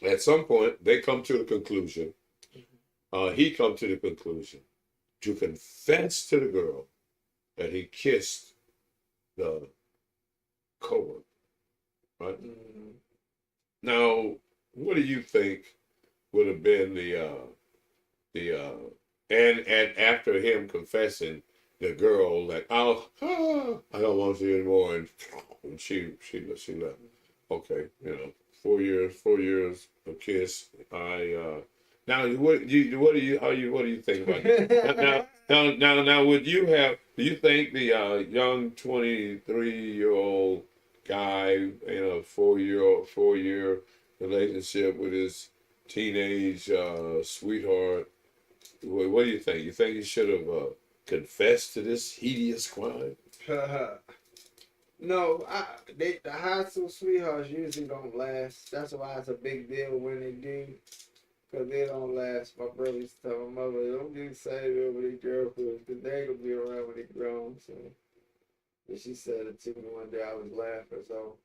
[SPEAKER 1] at some point, they come to the conclusion, he come to the conclusion to confess to the girl that he kissed the coworker, right? Now, what do you think would have been and after him confessing, the girl like, oh, I don't want you anymore, and she left. Okay, you know, 4 years of kiss. Now what do you think about it? Now would you have? Do you think the young 23-year-old guy in a 4-year relationship with his teenage sweetheart? What do you think? You think he should have confessed to this hideous crime?
[SPEAKER 2] No, the high school sweethearts usually don't last. That's why it's a big deal when they do, because they don't last. My brother used to tell my mother, don't get excited over their girlfriends, because they ain't going to be around when they grown. So, and she said it to me one day. I was laughing. So,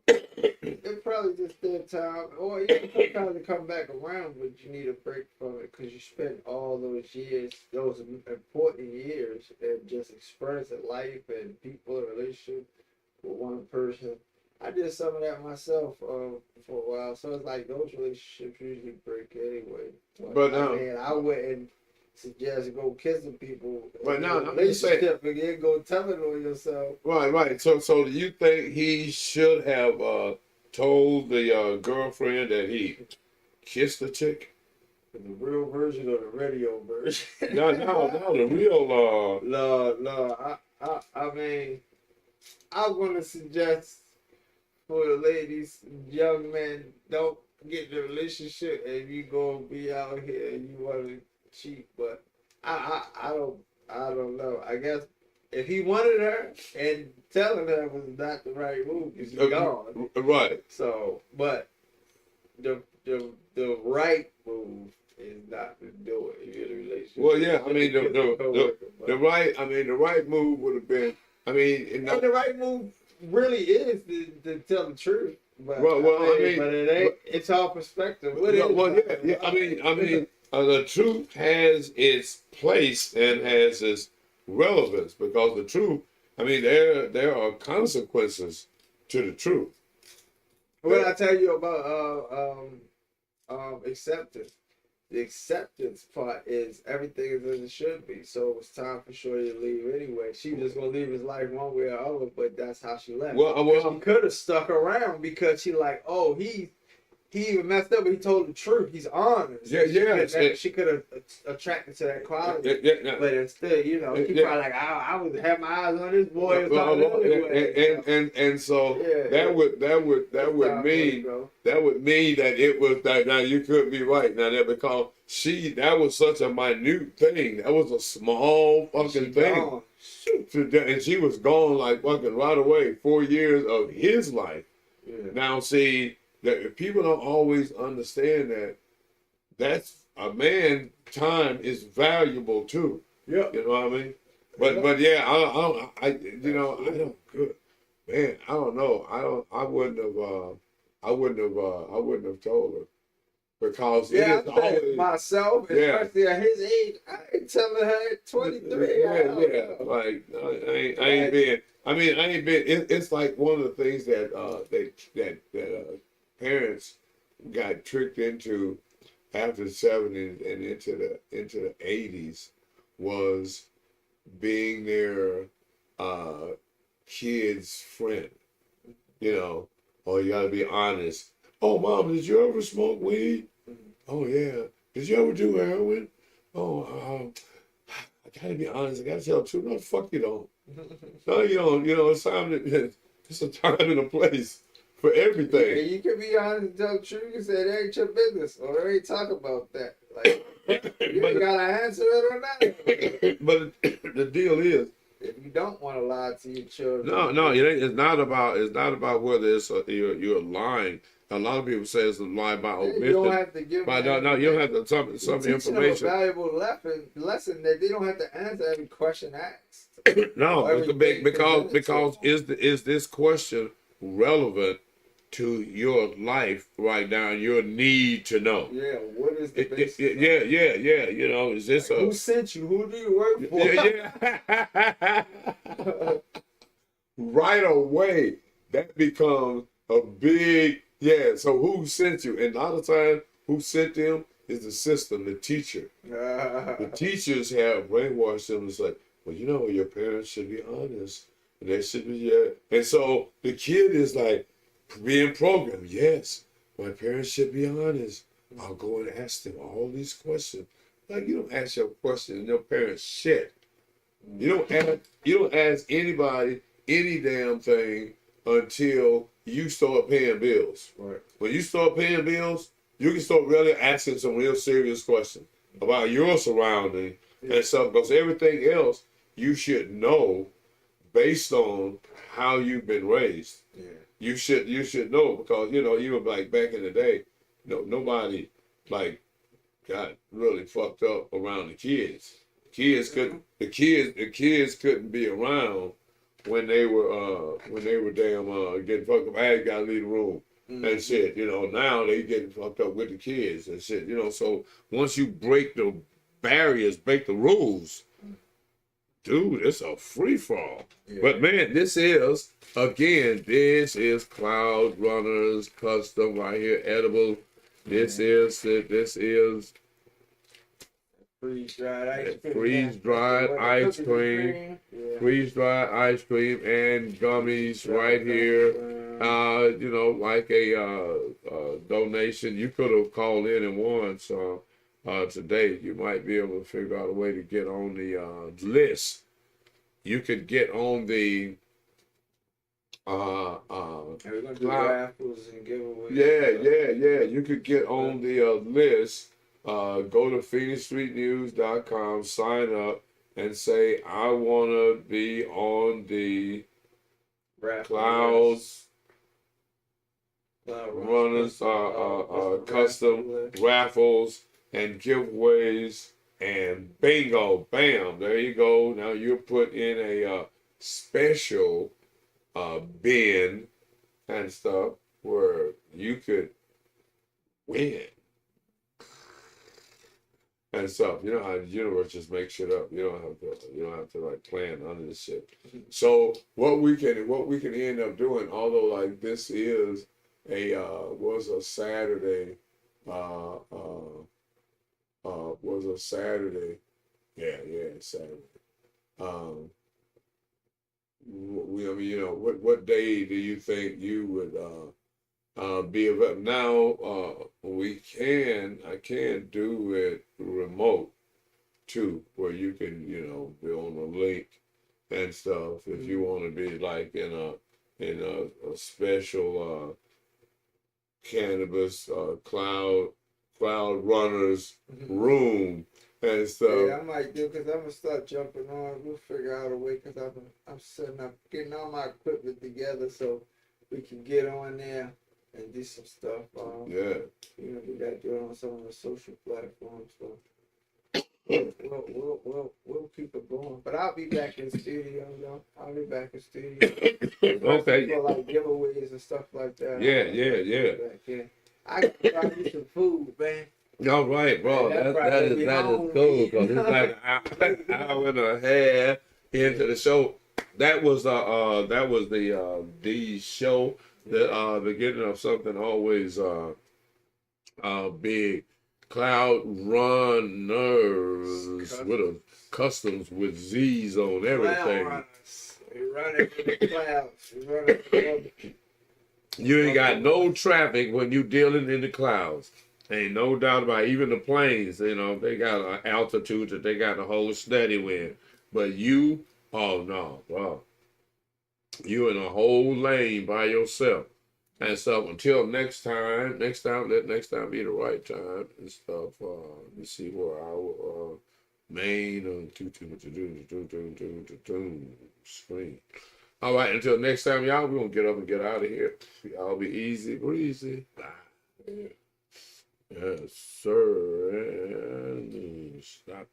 [SPEAKER 2] it probably just their time, or even sometimes to come back around, but you need a break from it because you spent all those years, those important years, and just experiencing life and people and relationship with one person. I did some of that myself for a while, so it's like those relationships usually break anyway.
[SPEAKER 1] But now,
[SPEAKER 2] I wouldn't suggest go kissing people.
[SPEAKER 1] But now, I'm just saying,
[SPEAKER 2] again, go tell it on yourself.
[SPEAKER 1] Right. So do you think he should have told the girlfriend that he kissed the chick?
[SPEAKER 2] The real version or the radio version?
[SPEAKER 1] No, the real.
[SPEAKER 2] No. I mean, I'm gonna suggest for the ladies, young men, don't get in a relationship and you go be out here and you want to cheat. But I don't know. I guess if he wanted her and telling her was not the right move, he's gone.
[SPEAKER 1] Right.
[SPEAKER 2] So, but the right move is not to do it if you're in a relationship.
[SPEAKER 1] Well, yeah. I mean, the right move would have been. I mean,
[SPEAKER 2] and the right move really is to tell the truth. But
[SPEAKER 1] but
[SPEAKER 2] it ain't. It's all perspective.
[SPEAKER 1] Yeah. I mean, the truth has its place and has its relevance because the truth. I mean, there are consequences to the truth.
[SPEAKER 2] What I tell you about acceptance. The acceptance part is everything is as it should be. So it's time for Shorty to leave anyway. She was just gonna leave his life one way or other, but that's how she left. Well, she could have stuck around because she like, oh, he even messed up, but he told the truth. He's honest.
[SPEAKER 1] Yeah.
[SPEAKER 2] She could have attracted to that quality.
[SPEAKER 1] Yeah.
[SPEAKER 2] But instead, you know, she probably like, I would have my eyes on this boy.
[SPEAKER 1] And so that would mean that it was that. Now you could be right now that because that was such a minute thing. That was a small fucking thing. And she was gone like fucking right away. 4 years of his life. Yeah. Now see. That people don't always understand that's a man time is valuable too. Yeah. You know what I mean? But yeah, I don't know. I wouldn't have told her. Because
[SPEAKER 2] it is always myself, especially at his age, I ain't telling her at 23.
[SPEAKER 1] Like I ain't been. It's like one of the things that parents got tricked into after the 70s and into the 80s was being their kid's friend. You know, or you gotta be honest. Oh, Mom, did you ever smoke weed? Oh, yeah. Did you ever do heroin? Oh, I gotta be honest. I gotta tell the truth. No, fuck you don't. No, you don't. You know, it's a time and a place for everything.
[SPEAKER 2] Yeah, you can be honest and tell the truth. You can say that ain't your business, or they ain't talk about that. Like, you ain't gotta answer it or not.
[SPEAKER 1] But the deal is,
[SPEAKER 2] if you don't want to lie to your children.
[SPEAKER 1] No, it's not about whether you're lying. A lot of people say it's a lie by omission.
[SPEAKER 2] You don't have to give them.
[SPEAKER 1] No, you don't have to some information.
[SPEAKER 2] Them a valuable lesson that they don't have to answer every question asked.
[SPEAKER 1] No, because is this question relevant to your life right now? Your need to know.
[SPEAKER 2] Yeah, what is the basis?
[SPEAKER 1] Yeah. You know, is this
[SPEAKER 2] who sent you? Who do you work for?
[SPEAKER 1] Yeah. Right away, that becomes a big So who sent you? And a lot of times, who sent them is the system, the teacher. The teachers have brainwashed them. It's like, well, you know, your parents should be honest. And they should be, And so the kid is like being programmed. Yes, my parents should be honest. I'll go and ask them all these questions. Like, you don't ask your question and your parents shit. You don't ask anybody any damn thing until you start paying bills.
[SPEAKER 2] Right.
[SPEAKER 1] When you start paying bills, you can start really asking some real serious questions about your surrounding and stuff, because everything else you should know based on how you've been raised.
[SPEAKER 2] Yeah. You
[SPEAKER 1] should know, because even like back in the day, nobody like got really fucked up around the kids. The kids couldn't be around when they were damn getting fucked up. I gotta leave the room and shit. Now they getting fucked up with the kids and shit. So once you break the barriers, break the rules, dude, it's a free fall. Yeah. But man, this is CLOUDRUNNERZ Custom right here, edible. This is
[SPEAKER 2] freeze-dried ice cream.
[SPEAKER 1] Freeze-dried ice cream. Freeze-dried ice cream and gummies right here. Like a donation. You could have called in and won some today. You might be able to figure out a way to get on the list. You could get on the
[SPEAKER 2] we're gonna do raffles and giveaways.
[SPEAKER 1] Yeah. You could get on the list. Go to PhoenixStreetNews.com, sign up, and say, I want to be on the CLOUDRUNNERZ custom raffles and giveaways, and bingo, bam, there you go. Now you're put in a special bin and stuff where you could win. And stuff, how the universe just makes shit up. You don't have to like plan under this shit. So what we can end up doing, although like this is was a Saturday, Saturday. What day do you think you would be available? Now I can do it remote too, where you can be on a link and stuff if you want to be like in a special cannabis CLOUDRUNNERZ room and stuff.
[SPEAKER 2] Yeah, I might do, because I'm gonna start jumping on. We'll figure out a way, because I'm setting up, getting all my equipment together so we can get on there and do some stuff. We gotta do it on some of the social platforms. So we'll keep it going. But I'll be back in studio, I'll be back in studio.
[SPEAKER 1] Okay.
[SPEAKER 2] For like giveaways and stuff like that.
[SPEAKER 1] Yeah.
[SPEAKER 2] I can try you some food, man.
[SPEAKER 1] All right, bro. That is cool, because it's like an hour and a half into the show. That was the D show. The beginning of something always big. CLOUDRUNNERZ with a customs with Z's on everything.
[SPEAKER 2] We're running in the clouds. We're running.
[SPEAKER 1] You ain't got no traffic when you dealing in the clouds. Ain't no doubt about it. Even the planes, they got an altitude that they got to hold steady with. But you, oh no, bro. You in a whole lane by yourself. And stuff until next time, let next time be the right time and stuff. Let me see where main screen. All right, until next time, y'all, we're going to get up and get out of here. Y'all be easy breezy. Bye. Yes, sir. And stop that.